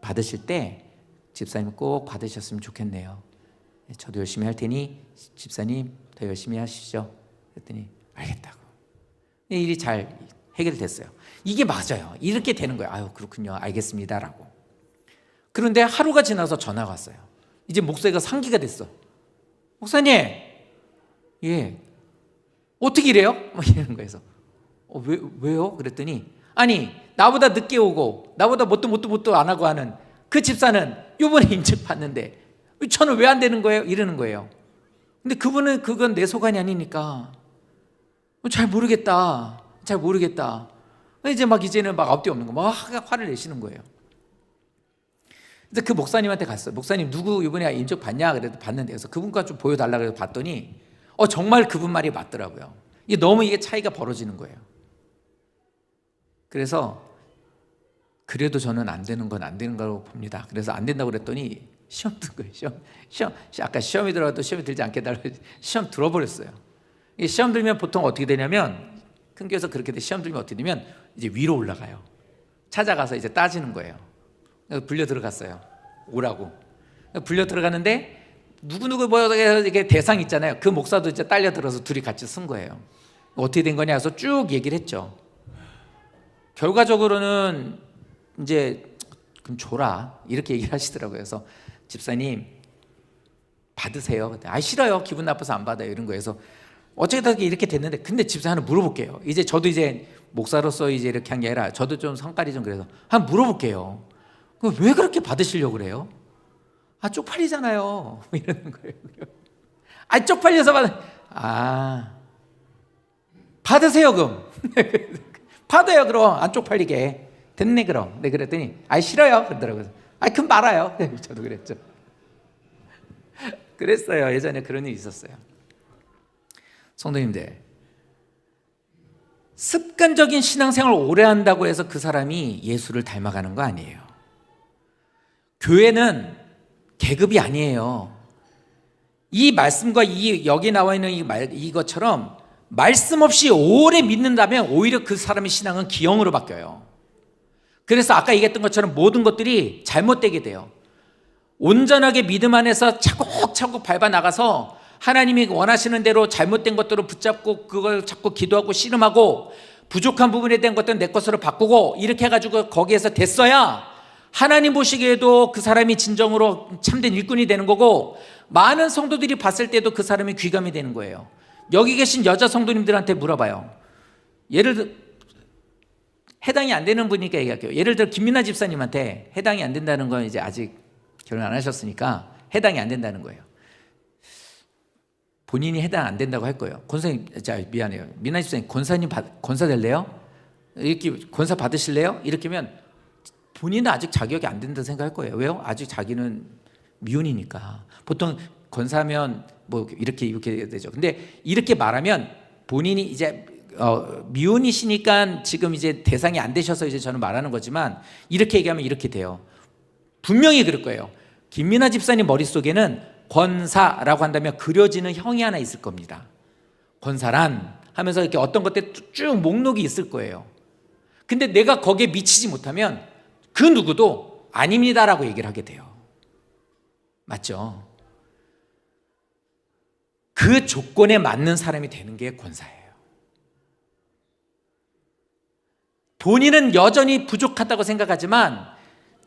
받으실 때 집사님 꼭 받으셨으면 좋겠네요. 저도 열심히 할 테니 집사님 더 열심히 하시죠. 그랬더니 알겠다고. 일이 잘 해결됐어요. 이게 맞아요. 이렇게 되는 거예요. 아유, 그렇군요. 알겠습니다라고. 그런데 하루가 지나서 전화가 왔어요. 이제 목사가 상기가 됐어. 목사님, 예, 어떻게 이래요? 막 이러는 거예요. 왜요? 그랬더니 아니 나보다 늦게 오고 나보다 뭣도 안 하고 하는 그 집사는 요번에 인증 받는데 저는 왜 안 되는 거예요? 이러는 거예요. 근데 그분은 그건 내 소관이 아니니까 잘 모르겠다. 이제는 막 앞뒤 없는 거 막 화를 내시는 거예요. 그래서 그 목사님한테 갔어요. 목사님 누구 이번에 인증 받냐? 그래도 받는데 그래서 그분과 좀 보여달라 그래서 봤더니 정말 그분 말이 맞더라고요. 이게 차이가 벌어지는 거예요. 그래서 그래도 저는 안 되는 건 안 되는 거라고 봅니다. 그래서 안 된다고 그랬더니 시험 든 거예요. 시험 아까 시험이 들어가도 시험이 들지 않게 달라고 시험 들어버렸어요. 이 시험 들면 보통 어떻게 되냐면 큰 교회에서 그렇게 돼. 시험 들면 어떻게 되면 이제 위로 올라가요. 찾아가서 이제 따지는 거예요. 그래서 불려 들어갔어요. 오라고. 불려 들어가는데 누구 이게 대상 있잖아요. 그 목사도 이제 딸려 들어서 둘이 같이 쓴 거예요. 어떻게 된 거냐 해서 쭉 얘기를 했죠. 결과적으로는 이제 그럼 줘라 이렇게 얘기를 하시더라고요. 그래서 집사님 받으세요. 싫어요. 기분 나빠서 안 받아요. 이런 거에서 어쨌든 이렇게 됐는데 근데 집사 하나 물어볼게요. 이제 저도 이제 목사로서 이제 이렇게 한 게 아니라 저도 좀 성깔이 좀 그래서 한번 물어볼게요. 왜 그렇게 받으시려고 그래요? 쪽팔리잖아요. 이러는 거예요. 쪽팔려서 받으세요 그럼. 받아요 그럼 안 쪽팔리게. 됐네 그럼. 네 그랬더니 싫어요 그러더라고요. 그럼 말아요. 저도 그랬죠. 그랬어요. 예전에 그런 일이 있었어요. 성도님들, 습관적인 신앙생활을 오래 한다고 해서 그 사람이 예수를 닮아가는 거 아니에요. 교회는 계급이 아니에요. 이 말씀과 여기 나와 있는 이것처럼 말씀 없이 오래 믿는다면 오히려 그 사람의 신앙은 기형으로 바뀌어요. 그래서 아까 얘기했던 것처럼 모든 것들이 잘못되게 돼요. 온전하게 믿음 안에서 차곡차곡 밟아 나가서 하나님이 원하시는 대로 잘못된 것들을 붙잡고 그걸 자꾸 기도하고 씨름하고 부족한 부분에 대한 것들은 내 것으로 바꾸고 이렇게 해가지고 거기에서 됐어야 하나님 보시기에도 그 사람이 진정으로 참된 일꾼이 되는 거고 많은 성도들이 봤을 때도 그 사람이 귀감이 되는 거예요. 여기 계신 여자 성도님들한테 물어봐요. 예를 들어 해당이 안 되는 분이니까 얘기할게요. 예를 들어 김민아 집사님한테 해당이 안 된다는 건 이제 아직 결혼 안 하셨으니까 해당이 안 된다는 거예요. 본인이 해당 안 된다고 할 거예요. 권사님, 미안해요. 민아 집사님, 권사님 권사 될래요? 이렇게 권사 받으실래요? 이렇게 하면 본인은 아직 자격이 안 된다고 생각할 거예요. 왜요? 아직 자기는 미혼이니까. 보통 권사면 뭐 이렇게 되죠. 근데 이렇게 말하면 본인이 이제 미혼이시니까 지금 이제 대상이 안 되셔서 이제 저는 말하는 거지만 이렇게 얘기하면 이렇게 돼요. 분명히 그럴 거예요. 김민아 집사님 머릿속에는 권사라고 한다면 그려지는 형이 하나 있을 겁니다. 권사란 하면서 이렇게 어떤 것들 쭉 목록이 있을 거예요. 근데 내가 거기에 미치지 못하면 그 누구도 아닙니다라고 얘기를 하게 돼요. 맞죠? 그 조건에 맞는 사람이 되는 게 권사예요. 본인은 여전히 부족하다고 생각하지만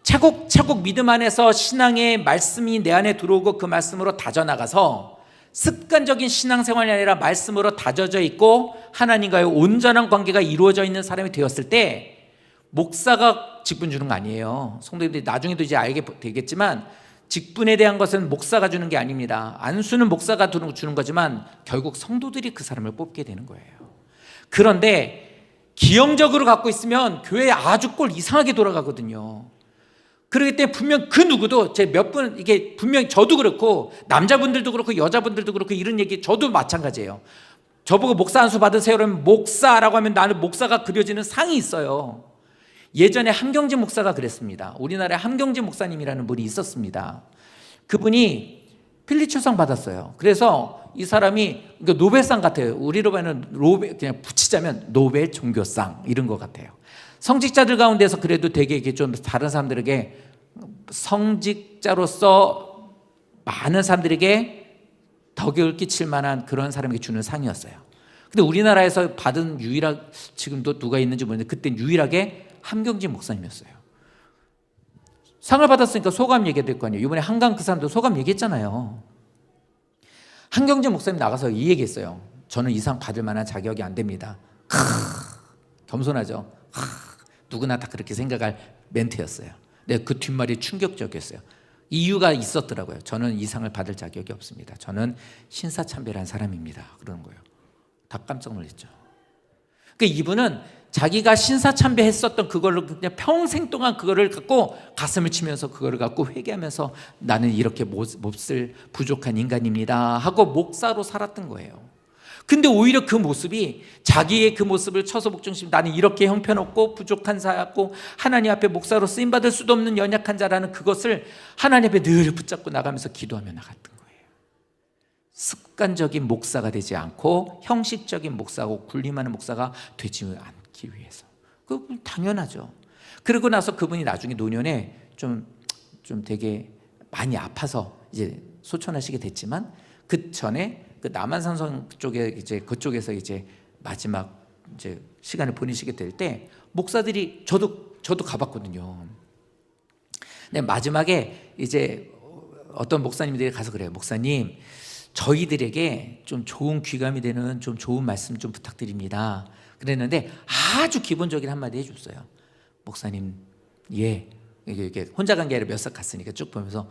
차곡차곡 믿음 안에서 신앙의 말씀이 내 안에 들어오고 그 말씀으로 다져나가서 습관적인 신앙생활이 아니라 말씀으로 다져져 있고 하나님과의 온전한 관계가 이루어져 있는 사람이 되었을 때 목사가 직분 주는 거 아니에요. 성도님들이 나중에도 이제 알게 되겠지만 직분에 대한 것은 목사가 주는 게 아닙니다. 안수는 목사가 주는 거지만 결국 성도들이 그 사람을 뽑게 되는 거예요. 그런데 기형적으로 갖고 있으면 교회에 아주 꼴 이상하게 돌아가거든요. 그렇기 때문에 분명 그 누구도 제 몇 분 이게 분명히 저도 그렇고 남자분들도 그렇고 여자분들도 그렇고 이런 얘기 저도 마찬가지예요. 저보고 목사 안수 받으세요 그러면 목사라고 하면 나는 목사가 그려지는 상이 있어요. 예전에 함경진 목사가 그랬습니다. 우리나라에 함경진 목사님이라는 분이 있었습니다. 그분이 필리초상 받았어요. 그래서 이 사람이 노벨상 같아요. 우리로 보면 그냥 붙이자면 노벨 종교상 이런 것 같아요. 성직자들 가운데서 그래도 되게 이게 좀 다른 사람들에게 성직자로서 많은 사람들에게 덕을 끼칠 만한 그런 사람에게 주는 상이었어요. 근데 우리나라에서 받은 지금도 누가 있는지 모르는데 그때는 유일하게 함경진 목사님이었어요. 상을 받았으니까 소감 얘기해야 될 거 아니에요. 이번에 한강 그 사람도 소감 얘기했잖아요. 함경진 목사님 나가서 이 얘기했어요. 저는 이상 받을 만한 자격이 안 됩니다. 겸손하죠. 누구나 다 그렇게 생각할 멘트였어요. 근데 그 뒷말이 충격적이었어요. 이유가 있었더라고요. 저는 이상을 받을 자격이 없습니다. 저는 신사참배란 사람입니다. 그러는 거예요. 다 깜짝 놀랐죠. 그러니까 이분은 자기가 신사참배했었던 그걸로 그냥 평생 동안 그거를 갖고 가슴을 치면서 그거를 갖고 회개하면서 나는 이렇게 몹쓸 부족한 인간입니다 하고 목사로 살았던 거예요. 근데 오히려 그 모습이 자기의 그 모습을 쳐서 목중심, 나는 이렇게 형편없고 부족한 자였고 하나님 앞에 목사로 쓰임받을 수도 없는 연약한 자라는 그것을 하나님 앞에 늘 붙잡고 나가면서 기도하며 나갔던 거예요. 습관적인 목사가 되지 않고 형식적인 목사고 군림하는 목사가 되지 않기 위해서. 그건 당연하죠. 그러고 나서 그분이 나중에 노년에 좀 되게 많이 아파서 이제 소천하시게 됐지만 그 전에 그 남한산성 쪽에 이제 그쪽에서 이제 마지막 이제 시간을 보내시게 될 때 목사들이 저도 가봤거든요. 근데 마지막에 이제 어떤 목사님들이 가서 그래요. 목사님, 저희들에게 좀 좋은 귀감이 되는 좀 좋은 말씀 좀 부탁드립니다. 그랬는데 아주 기본적인 한마디 해줬어요. 목사님, 예, 이게 혼자 간 게 아니라 몇 석 갔으니까 쭉 보면서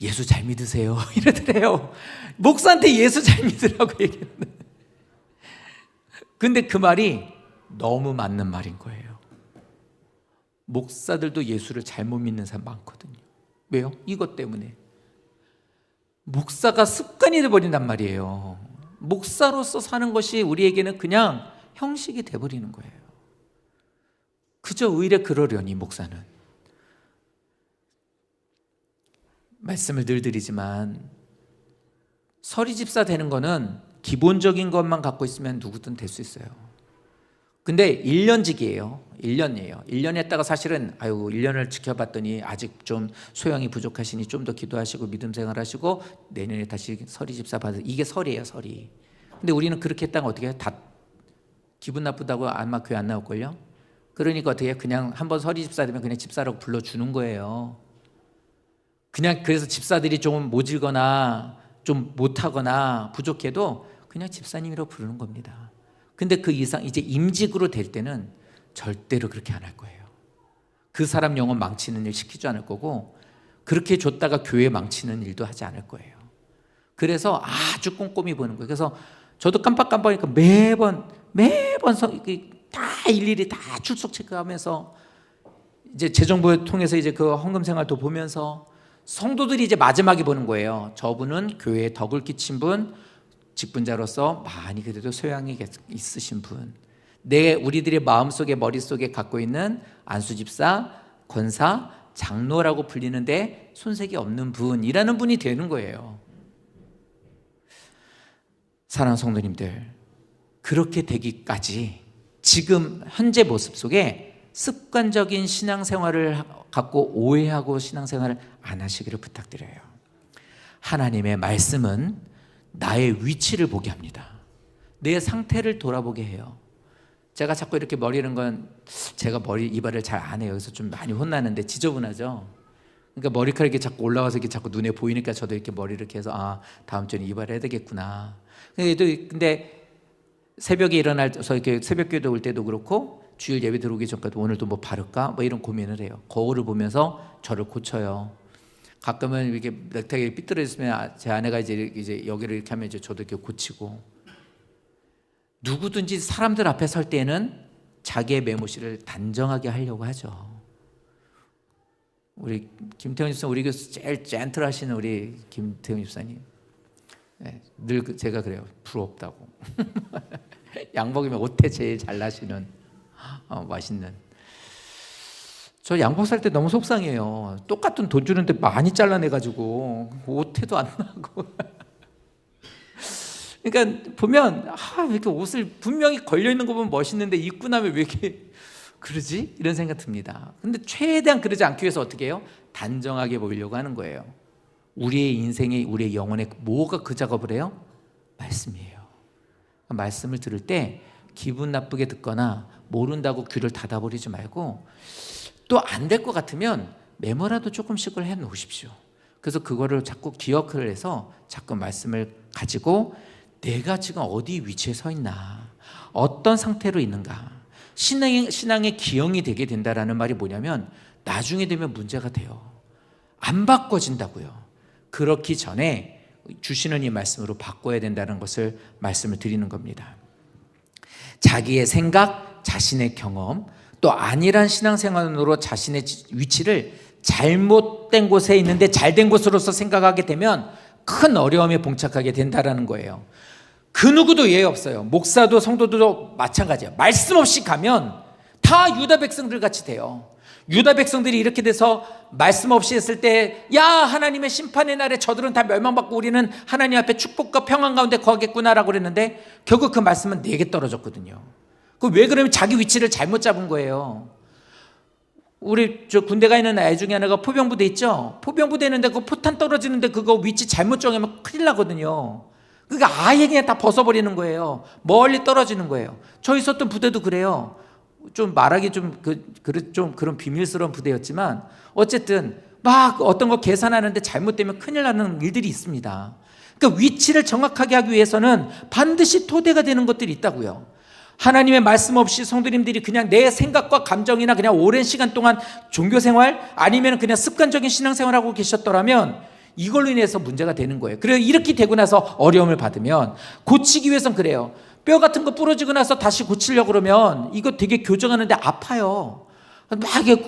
예수 잘 믿으세요 이러더래요. 목사한테 예수 잘 믿으라고 얘기했는데, 근데 그 말이 너무 맞는 말인 거예요. 목사들도 예수를 잘못 믿는 사람 많거든요. 왜요? 이것 때문에 목사가 습관이 돼버린단 말이에요. 목사로서 사는 것이 우리에게는 그냥 형식이 돼버리는 거예요. 그저 의뢰 그러려니 목사는. 말씀을 늘 드리지만 서리집사 되는 거는 기본적인 것만 갖고 있으면 누구든 될 수 있어요. 근데 1년직이에요. 1년이에요. 1년 했다가 사실은 1년을 지켜봤더니 아직 좀 소양이 부족하시니 좀 더 기도하시고 믿음 생활하시고 내년에 다시 서리집사 받을, 이게 설이에요, 설이. 근데 우리는 그렇게 했다가 어떻게 해요? 다 기분 나쁘다고 아마 교회 안 나올걸요? 그러니까 어떻게 해요? 그냥 한번 서리집사 되면 그냥 집사라고 불러주는 거예요. 그냥 그래서 집사들이 좀 모질거나 좀 못하거나 부족해도 그냥 집사님이라고 부르는 겁니다. 근데 그 이상 이제 임직으로 될 때는 절대로 그렇게 안 할 거예요. 그 사람 영혼 망치는 일 시키지 않을 거고 그렇게 줬다가 교회 망치는 일도 하지 않을 거예요. 그래서 아주 꼼꼼히 보는 거예요. 그래서 저도 깜빡깜빡하니까 매번 다 일일이 다 출석 체크하면서 이제 재정부를 통해서 이제 그 헌금 생활도 보면서 성도들이 이제 마지막에 보는 거예요. 저분은 교회에 덕을 끼친 분, 직분자로서 많이 그래도 소양이 있으신 분, 우리들의 마음속에 머릿속에 갖고 있는 안수집사, 권사, 장로라고 불리는데 손색이 없는 분이라는 분이 되는 거예요. 사랑하는 성도님들, 그렇게 되기까지 지금 현재 모습 속에 습관적인 신앙생활을 갖고 오해하고 신앙생활을 안 하시기를 부탁드려요. 하나님의 말씀은 나의 위치를 보게 합니다. 내 상태를 돌아보게 해요. 제가 자꾸 이렇게 머리는 건 제가 이발을 잘 안 해요. 그래서 좀 많이 혼나는데 지저분하죠. 그러니까 머리카락이 자꾸 올라와서 이렇게 자꾸 눈에 보이니까 저도 이렇게 머리를 이렇게 해서 다음 주에는 이발해야 되겠구나. 근데 새벽에 일어나서 이렇게 새벽기도 올 때도 그렇고 주일 예배 들어오기 전까지 오늘도 뭐 바를까? 뭐 이런 고민을 해요. 거울을 보면서 저를 고쳐요. 가끔은 이렇게 넥타이 삐뚤어졌으면 제 아내가 이제 여기를 이렇게 하면 이제 저도 이렇게 고치고, 누구든지 사람들 앞에 설 때는 자기의 메모시를 단정하게 하려고 하죠. 우리 김태훈 집사님, 우리 교수 제일 젠틀하시는 우리 김태훈 집사님, 네, 늘 제가 그래요. 부럽다고. 양복이면 옷에 제일 잘 나시는 맛있는. 저 양복 살 때 너무 속상해요. 똑같은 돈 주는데 많이 잘라내가지고 옷에도 안 나고. 그러니까 보면 이렇게 옷을 분명히 걸려 있는 거 보면 멋있는데 입고 나면 왜 이렇게 그러지? 이런 생각 듭니다. 근데 최대한 그러지 않기 위해서 어떻게 해요? 단정하게 보이려고 하는 거예요. 우리의 인생에, 우리의 영혼에 뭐가 그 작업을 해요? 말씀이에요. 말씀을 들을 때 기분 나쁘게 듣거나 모른다고 귀를 닫아버리지 말고, 또 안 될 것 같으면 메모라도 조금씩을 해놓으십시오. 그래서 그거를 자꾸 기억을 해서 자꾸 말씀을 가지고 내가 지금 어디 위치에 서 있나, 어떤 상태로 있는가, 신앙의 기형이 되게 된다라는 말이 뭐냐면 나중에 되면 문제가 돼요. 안 바꿔진다고요. 그렇기 전에 주시는 이 말씀으로 바꿔야 된다는 것을 말씀을 드리는 겁니다. 자기의 생각, 자신의 경험, 또 안일한 신앙생활으로 자신의 위치를 잘못된 곳에 있는데 잘된 곳으로서 생각하게 되면 큰 어려움에 봉착하게 된다는 거예요. 그 누구도 예외 없어요. 목사도 성도도 마찬가지예요. 말씀 없이 가면 다 유다 백성들 같이 돼요. 유다 백성들이 이렇게 돼서 말씀 없이 했을 때, 야, 하나님의 심판의 날에 저들은 다 멸망받고 우리는 하나님 앞에 축복과 평안 가운데 거하겠구나라고 그랬는데 결국 그 말씀은 내게 떨어졌거든요. 그 왜 그러면 자기 위치를 잘못 잡은 거예요. 우리 저 군대 가 있는 아이 중에 하나가 포병부대 있죠. 포병부대 있는데 그 포탄 떨어지는데 그거 위치 잘못 정하면 큰일 나거든요. 그러니까 아예 그냥 다 벗어버리는 거예요. 멀리 떨어지는 거예요. 저 있었던 부대도 그래요. 좀 말하기 좀 그런 비밀스러운 부대였지만 어쨌든 막 어떤 거 계산하는데 잘못되면 큰일 나는 일들이 있습니다. 그러니까 위치를 정확하게 하기 위해서는 반드시 토대가 되는 것들이 있다고요. 하나님의 말씀 없이 성도님들이 그냥 내 생각과 감정이나 그냥 오랜 시간 동안 종교생활 아니면 그냥 습관적인 신앙생활하고 계셨더라면 이걸로 인해서 문제가 되는 거예요. 그래서 이렇게 되고 나서 어려움을 받으면 고치기 위해서는 그래요. 뼈 같은 거 부러지고 나서 다시 고치려고 그러면 이거 되게 교정하는데 아파요. 막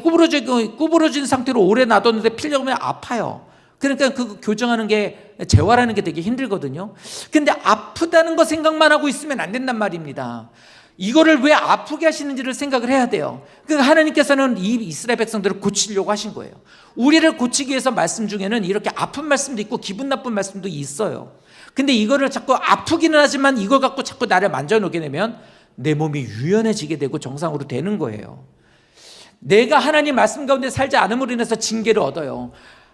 구부러진 상태로 오래 놔뒀는데 피려고 하면 아파요. 그러니까 그 교정하는 게, 재활하는 게 되게 힘들거든요. 근데 아프다는 거 생각만 하고 있으면 안 된단 말입니다. 이거를 왜 아프게 하시는지를 생각을 해야 돼요. 그러니까 하나님께서는 이 이스라엘 백성들을 고치려고 하신 거예요. 우리를 고치기 위해서 말씀 중에는 이렇게 아픈 말씀도 있고 기분 나쁜 말씀도 있어요. 근데 이거를 자꾸 아프기는 하지만 이걸 갖고 자꾸 나를 만져놓게 되면 내 몸이 유연해지게 되고 정상으로 되는 거예요. 내가 하나님 말씀 가운데 살지 않음으로 인해서 징계를 얻어요.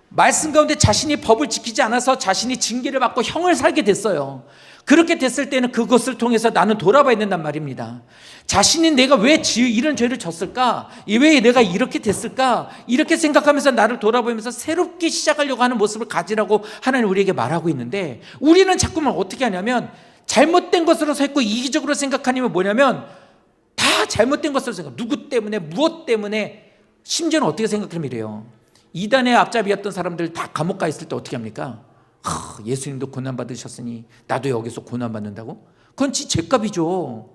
말씀 가운데 자신이 법을 지키지 않아서 자신이 징계를 받고 형을 살게 됐어요. 그렇게 됐을 때는 그것을 통해서 나는 돌아봐야 된단 말입니다. 자신이 내가 왜 이런 죄를 졌을까? 왜 내가 이렇게 됐을까? 이렇게 생각하면서 나를 돌아보면서 새롭게 시작하려고 하는 모습을 가지라고 하나님 우리에게 말하고 있는데, 우리는 자꾸만 어떻게 하냐면 잘못된 것으로 서 있고 이기적으로 생각하면 뭐냐면 다 잘못된 것으로 생각. 누구 때문에, 무엇 때문에, 심지어는 어떻게 생각하면 이래요. 이단의 앞잡이였던 사람들 다 감옥 가 있을 때 어떻게 합니까? 예수님도 고난받으셨으니 나도 여기서 고난받는다고? 그건 지 죄값이죠.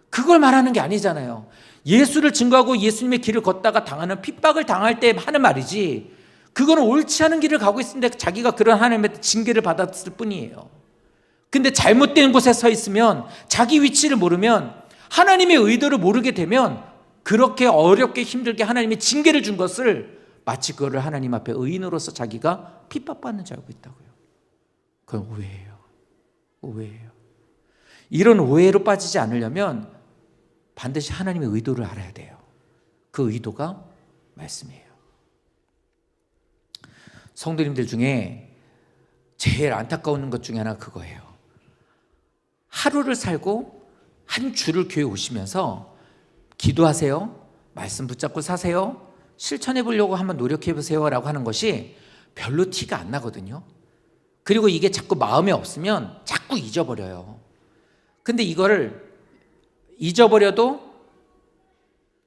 그걸 말하는 게 아니잖아요. 예수를 증거하고 예수님의 길을 걷다가 당하는 핍박을 당할 때 하는 말이지, 그거는 옳지 않은 길을 가고 있는데 자기가 그런 하나님의 징계를 받았을 뿐이에요. 근데 잘못된 곳에 서 있으면, 자기 위치를 모르면, 하나님의 의도를 모르게 되면 그렇게 어렵게 힘들게 하나님이 징계를 준 것을 마치 그거를 하나님 앞에 의인으로서 자기가 핍박받는 줄 알고 있다고요. 그건 오해예요. 오해예요. 이런 오해로 빠지지 않으려면 반드시 하나님의 의도를 알아야 돼요. 그 의도가 말씀이에요. 성도님들 중에 제일 안타까운 것 중에 하나가 그거예요. 하루를 살고 한 주를 교회 오시면서 기도하세요, 말씀 붙잡고 사세요, 실천해 보려고 한번 노력해 보세요 라고 하는 것이 별로 티가 안 나거든요. 그리고 이게 자꾸 마음에 없으면 자꾸 잊어버려요. 근데 이거를 잊어버려도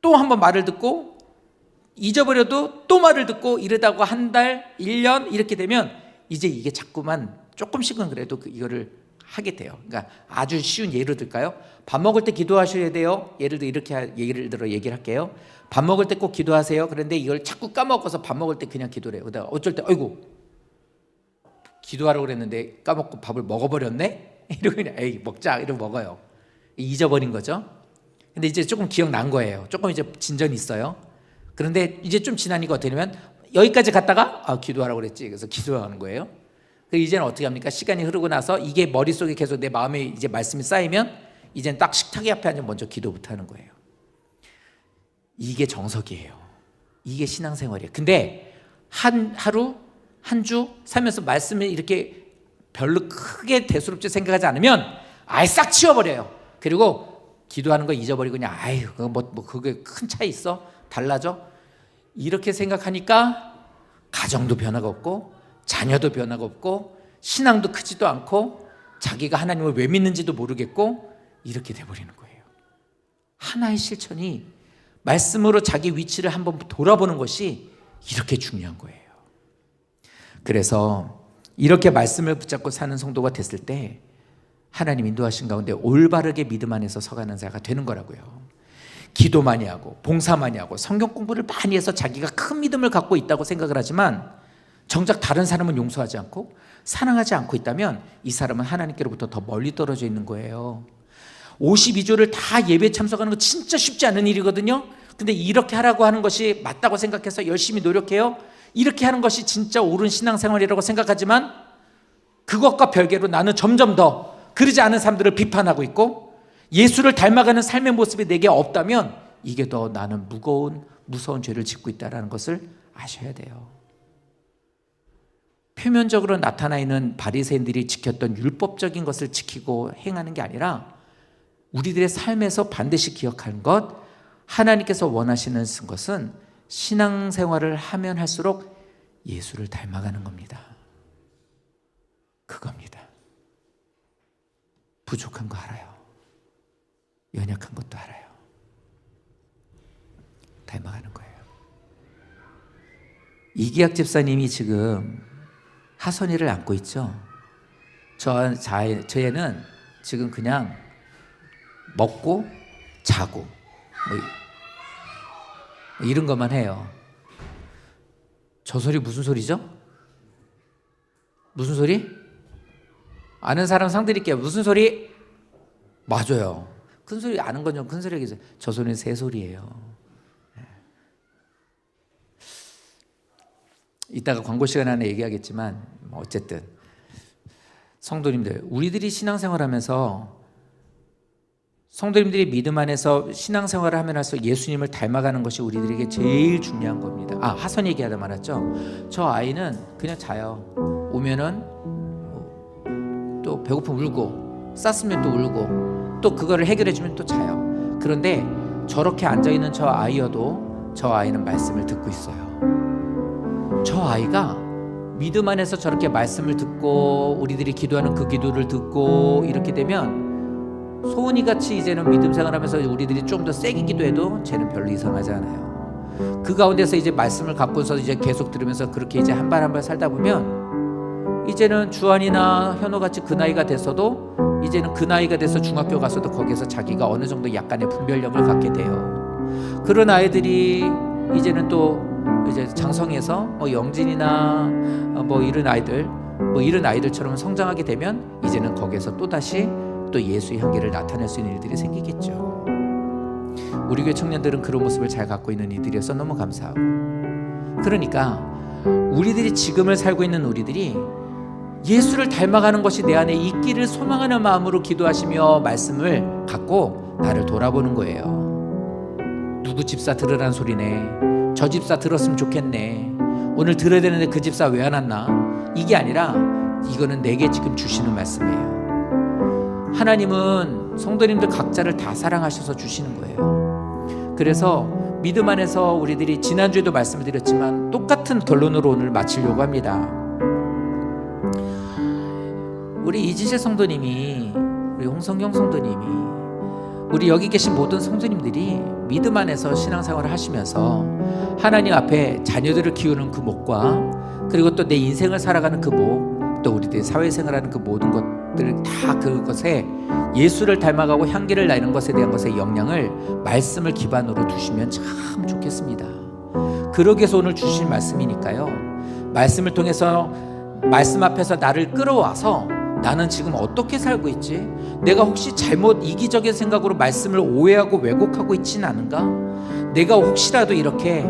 또 한번 말을 듣고, 잊어버려도 또 말을 듣고, 이러다가 한 달, 1년 이렇게 되면 이제 이게 자꾸만 조금씩은 그래도 이거를 하게 돼요. 그러니까 아주 쉬운 예를 들까요? 밥 먹을 때 기도하셔야 돼요. 예를 들어 얘기를 할게요. 밥 먹을 때 꼭 기도하세요. 그런데 이걸 자꾸 까먹어서 밥 먹을 때 그냥 기도를 해요. 그러다가 어쩔 때 아이고 기도하라고 그랬는데 까먹고 밥을 먹어버렸네? 이러고 그냥 에이 먹자 이러고 먹어요. 잊어버린 거죠. 근데 이제 조금 기억난 거예요. 조금 이제 진전이 있어요. 그런데 이제 좀 지나니까 어떻게 되냐면 여기까지 갔다가 기도하라고 그랬지. 그래서 기도하는 거예요. 이제는 어떻게 합니까? 시간이 흐르고 나서 이게 머릿속에 계속 내 마음에 이제 말씀이 쌓이면 이제는 딱 식탁에 앞에 앉아 먼저 기도부터 하는 거예요. 이게 정석이에요. 이게 신앙생활이에요. 근데 하루 한 주 살면서 말씀을 이렇게 별로 크게 대수롭게 생각하지 않으면 아예 싹 치워버려요. 그리고 기도하는 거 잊어버리고 그냥 아유 그게 큰 차이 있어? 달라져? 이렇게 생각하니까 가정도 변화가 없고 자녀도 변화가 없고 신앙도 크지도 않고 자기가 하나님을 왜 믿는지도 모르겠고 이렇게 돼버리는 거예요. 하나의 실천이 말씀으로 자기 위치를 한번 돌아보는 것이 이렇게 중요한 거예요. 그래서 이렇게 말씀을 붙잡고 사는 성도가 됐을 때 하나님 인도하신 가운데 올바르게 믿음 안에서 서가는 자가 되는 거라고요. 기도 많이 하고 봉사 많이 하고 성경 공부를 많이 해서 자기가 큰 믿음을 갖고 있다고 생각을 하지만 정작 다른 사람은 용서하지 않고 사랑하지 않고 있다면 이 사람은 하나님께로부터 더 멀리 떨어져 있는 거예요. 52조를 다 예배 참석하는 거 진짜 쉽지 않은 일이거든요. 근데 이렇게 하라고 하는 것이 맞다고 생각해서 열심히 노력해요. 이렇게 하는 것이 진짜 옳은 신앙생활이라고 생각하지만 그것과 별개로 나는 점점 더 그러지 않은 사람들을 비판하고 있고 예수를 닮아가는 삶의 모습이 내게 없다면 이게 더 나는 무서운 죄를 짓고 있다는 것을 아셔야 돼요. 표면적으로 나타나 있는 바리새인들이 지켰던 율법적인 것을 지키고 행하는 게 아니라 우리들의 삶에서 반드시 기억하는 것, 하나님께서 원하시는 것은 신앙생활을 하면 할수록 예수를 닮아가는 겁니다. 그겁니다. 부족한 거 알아요. 연약한 것도 알아요. 닮아가는 거예요. 이기학 집사님이 지금 하선이를 안고 있죠. 저 애는 지금 그냥 먹고 자고 뭐 이런 것만 해요. 저 소리 무슨 소리죠? 무슨 소리? 아는 사람 상드릴게요. 무슨 소리? 맞아요. 큰 소리 아는 건 좀 큰 소리 얘기해요. 저 소리는 새 소리예요. 이따가 광고 시간 안에 얘기하겠지만 어쨌든 성도님들, 우리들이 신앙생활하면서 성도님들이 믿음 안에서 신앙생활을 하면 할수록 예수님을 닮아가는 것이 우리들에게 제일 중요한 겁니다. 하선 얘기하다 말았죠. 저 아이는 그냥 자요. 오면은 또 배고프면 울고 쌌으면 또 울고 또 그거를 해결해 주면 또 자요. 그런데 저렇게 앉아있는 저 아이여도 저 아이는 말씀을 듣고 있어요. 저 아이가 믿음 안에서 저렇게 말씀을 듣고 우리들이 기도하는 그 기도를 듣고 이렇게 되면 소은이같이 이제는 믿음 생활하면서 우리들이 좀 더 세게 기도해도 쟤는 별로 이상하지 않아요. 그 가운데서 이제 말씀을 갖고서 이제 계속 들으면서 그렇게 이제 한 발 한 발 살다 보면 이제는 주한이나 현호같이 그 나이가 됐어도 이제는 그 나이가 돼서 중학교 가서도 거기서 자기가 어느 정도 약간의 분별력을 갖게 돼요. 그런 아이들이 이제는 또 이제 장성해서 영진이나 이런 아이들처럼 성장하게 되면 이제는 거기서 또 다시 또 예수의 향기를 나타낼 수 있는 일들이 생기겠죠. 우리 교회 청년들은 그런 모습을 잘 갖고 있는 이들이어서 너무 감사하고, 그러니까 우리들이 지금을 살고 있는 우리들이 예수를 닮아가는 것이 내 안에 있기를 소망하는 마음으로 기도하시며 말씀을 갖고 나를 돌아보는 거예요. 누구 집사 들으란 소리네, 저 집사 들었으면 좋겠네, 오늘 들어야 되는데 그 집사 왜 안 왔나, 이게 아니라 이거는 내게 지금 주시는 말씀이에요. 하나님은 성도님들 각자를 다 사랑하셔서 주시는 거예요. 그래서 믿음 안에서 우리들이 지난주에도 말씀을 드렸지만 똑같은 결론으로 오늘 마치려고 합니다. 우리 이지실 성도님이, 우리 홍성경 성도님이, 우리 여기 계신 모든 성도님들이 믿음 안에서 신앙생활을 하시면서 하나님 앞에 자녀들을 키우는 그 목과 그리고 또 내 인생을 살아가는 그 목, 또 우리들이 사회생활하는 그 모든 것들을 다 그것에 예수를 닮아가고 향기를 내는 것에 대한 것의 영향을 말씀을 기반으로 두시면 참 좋겠습니다. 그러기 위해서 오늘 주신 말씀이니까요, 말씀을 통해서 말씀 앞에서 나를 끌어와서 나는 지금 어떻게 살고 있지? 내가 혹시 잘못 이기적인 생각으로 말씀을 오해하고 왜곡하고 있지는 않은가? 내가 혹시라도 이렇게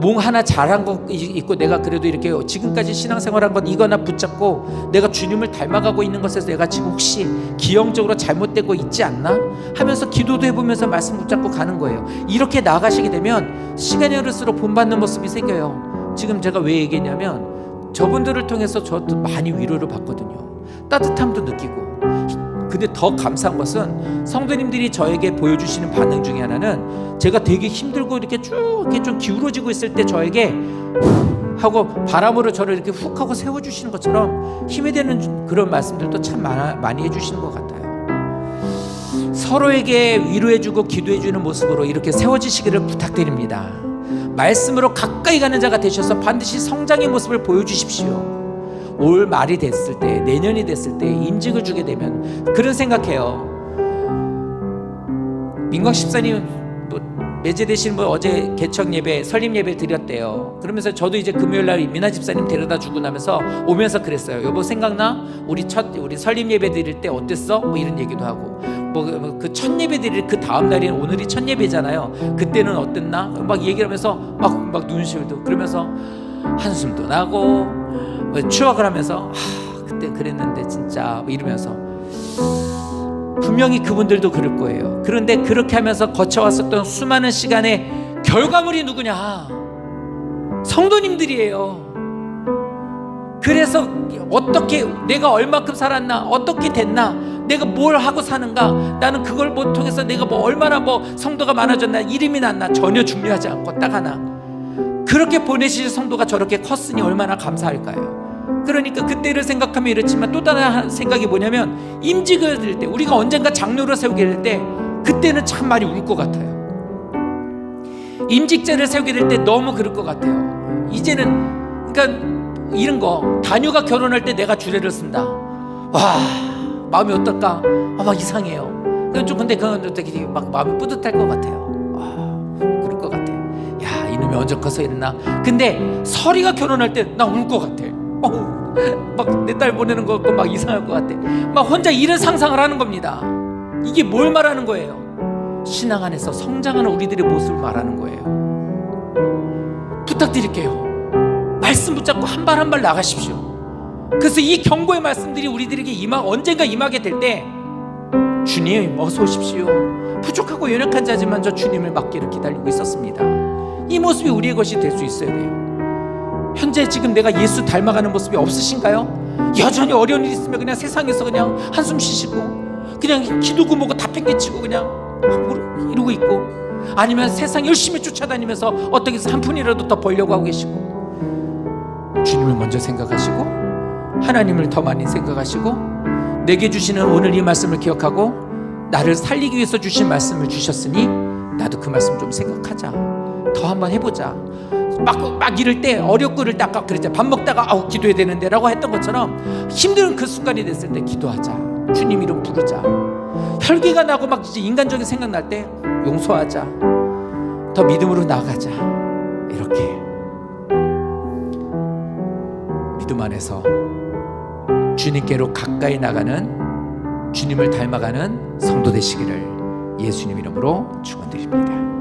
뭐 하나 잘한 거 있고 내가 그래도 이렇게 지금까지 신앙생활한 건 이거나 붙잡고 내가 주님을 닮아가고 있는 것에서 내가 지금 혹시 기형적으로 잘못되고 있지 않나 하면서 기도도 해보면서 말씀 붙잡고 가는 거예요. 이렇게 나아가시게 되면 시간이 흐를수록 본받는 모습이 생겨요. 지금 제가 왜 얘기했냐면 저분들을 통해서 저도 많이 위로를 받거든요. 따뜻함도 느끼고. 근데 더 감사한 것은 성도님들이 저에게 보여주시는 반응 중에 하나는 제가 되게 힘들고 이렇게 쭉 이렇게 좀 기울어지고 있을 때 저에게 하고 바람으로 저를 이렇게 훅 하고 세워주시는 것처럼 힘이 되는 그런 말씀들도 참 많이 해주시는 것 같아요. 서로에게 위로해주고 기도해주는 모습으로 이렇게 세워지시기를 부탁드립니다. 말씀으로 가까이 가는 자가 되셔서 반드시 성장의 모습을 보여주십시오. 올 말이 됐을 때, 내년이 됐을 때 임직을 주게 되면 그런 생각해요. 민광 집사님 또 매제되시는 분 어제 개척 예배, 설립 예배 드렸대요. 그러면서 저도 이제 금요일날 미나 집사님 데려다 주고 나면서 오면서 그랬어요. 여보 생각나? 우리 설립 예배 드릴 때 어땠어? 뭐 이런 얘기도 하고, 뭐 그 첫 예배 드릴 그 다음 날인 오늘이 첫 예배잖아요. 그때는 어땠나? 막 얘기를 하면서 막 눈시울도 그러면서 한숨도 나고 추억을 하면서 그때 그랬는데 진짜 이러면서 분명히 그분들도 그럴 거예요. 그런데 그렇게 하면서 거쳐왔었던 수많은 시간의 결과물이 누구냐? 성도님들이에요. 그래서 어떻게 내가 얼마큼 살았나, 어떻게 됐나, 내가 뭘 하고 사는가, 나는 그걸 뭐 통해서 내가 뭐 얼마나 뭐 성도가 많아졌나, 이름이 났나 전혀 중요하지 않고 딱 하나, 그렇게 보내실 성도가 저렇게 컸으니 얼마나 감사할까요? 그러니까 그때를 생각하면 이렇지만 또 다른 생각이 뭐냐면, 임직을 드릴 때, 우리가 언젠가 장로를 세우게 될 때 그때는 참 많이 울 것 같아요. 임직자를 세우게 될 때 너무 그럴 것 같아요. 이제는 그러니까 이런 거, 다녀가 결혼할 때 내가 주례를 쓴다. 와, 마음이 어떨까? 막 이상해요. 근데 그건 되게 막 마음이 뿌듯할 것 같아요. 그럴 것 같아. 야, 이놈이 언제 커서 이랬나? 근데 설이가 결혼할 때 나 울 것 같아. 막 내 딸 보내는 거 같고 막 이상할 것 같아. 막 혼자 이런 상상을 하는 겁니다. 이게 뭘 말하는 거예요? 신앙 안에서 성장하는 우리들의 모습을 말하는 거예요. 부탁드릴게요. 말씀 붙잡고 한 발 한 발 나가십시오. 그래서 이 경고의 말씀들이 우리들에게 언젠가 임하게 될 때, 주님 어서 오십시오. 부족하고 연약한 자지만 저 주님을 맞기를 기다리고 있었습니다. 이 모습이 우리의 것이 될 수 있어야 돼요. 현재 지금 내가 예수 닮아가는 모습이 없으신가요? 여전히 어려운 일 있으면 그냥 세상에서 그냥 한숨 쉬시고 그냥 기도고 뭐고 다 팽개치고 그냥 이러고 있고, 아니면 세상 열심히 쫓아다니면서 어떻게 해서 한 푼이라도 더 벌려고 하고 계시고, 주님을 먼저 생각하시고 하나님을 더 많이 생각하시고, 내게 주시는 오늘 이 말씀을 기억하고 나를 살리기 위해서 주신 말씀을 주셨으니 나도 그 말씀 좀 생각하자, 더 한번 해보자. 막 이럴 때, 어렵고 이럴 때 아까 그랬잖아, 밥 먹다가 기도해야 되는데 라고 했던 것처럼 힘든 그 순간이 됐을 때 기도하자, 주님 이름 부르자. 혈기가 나고 막 이제 인간적인 생각 날 때 용서하자, 더 믿음으로 나아가자. 이렇게 믿음 안에서 주님께로 가까이 나가는, 주님을 닮아가는 성도 되시기를 예수님 이름으로 축원드립니다.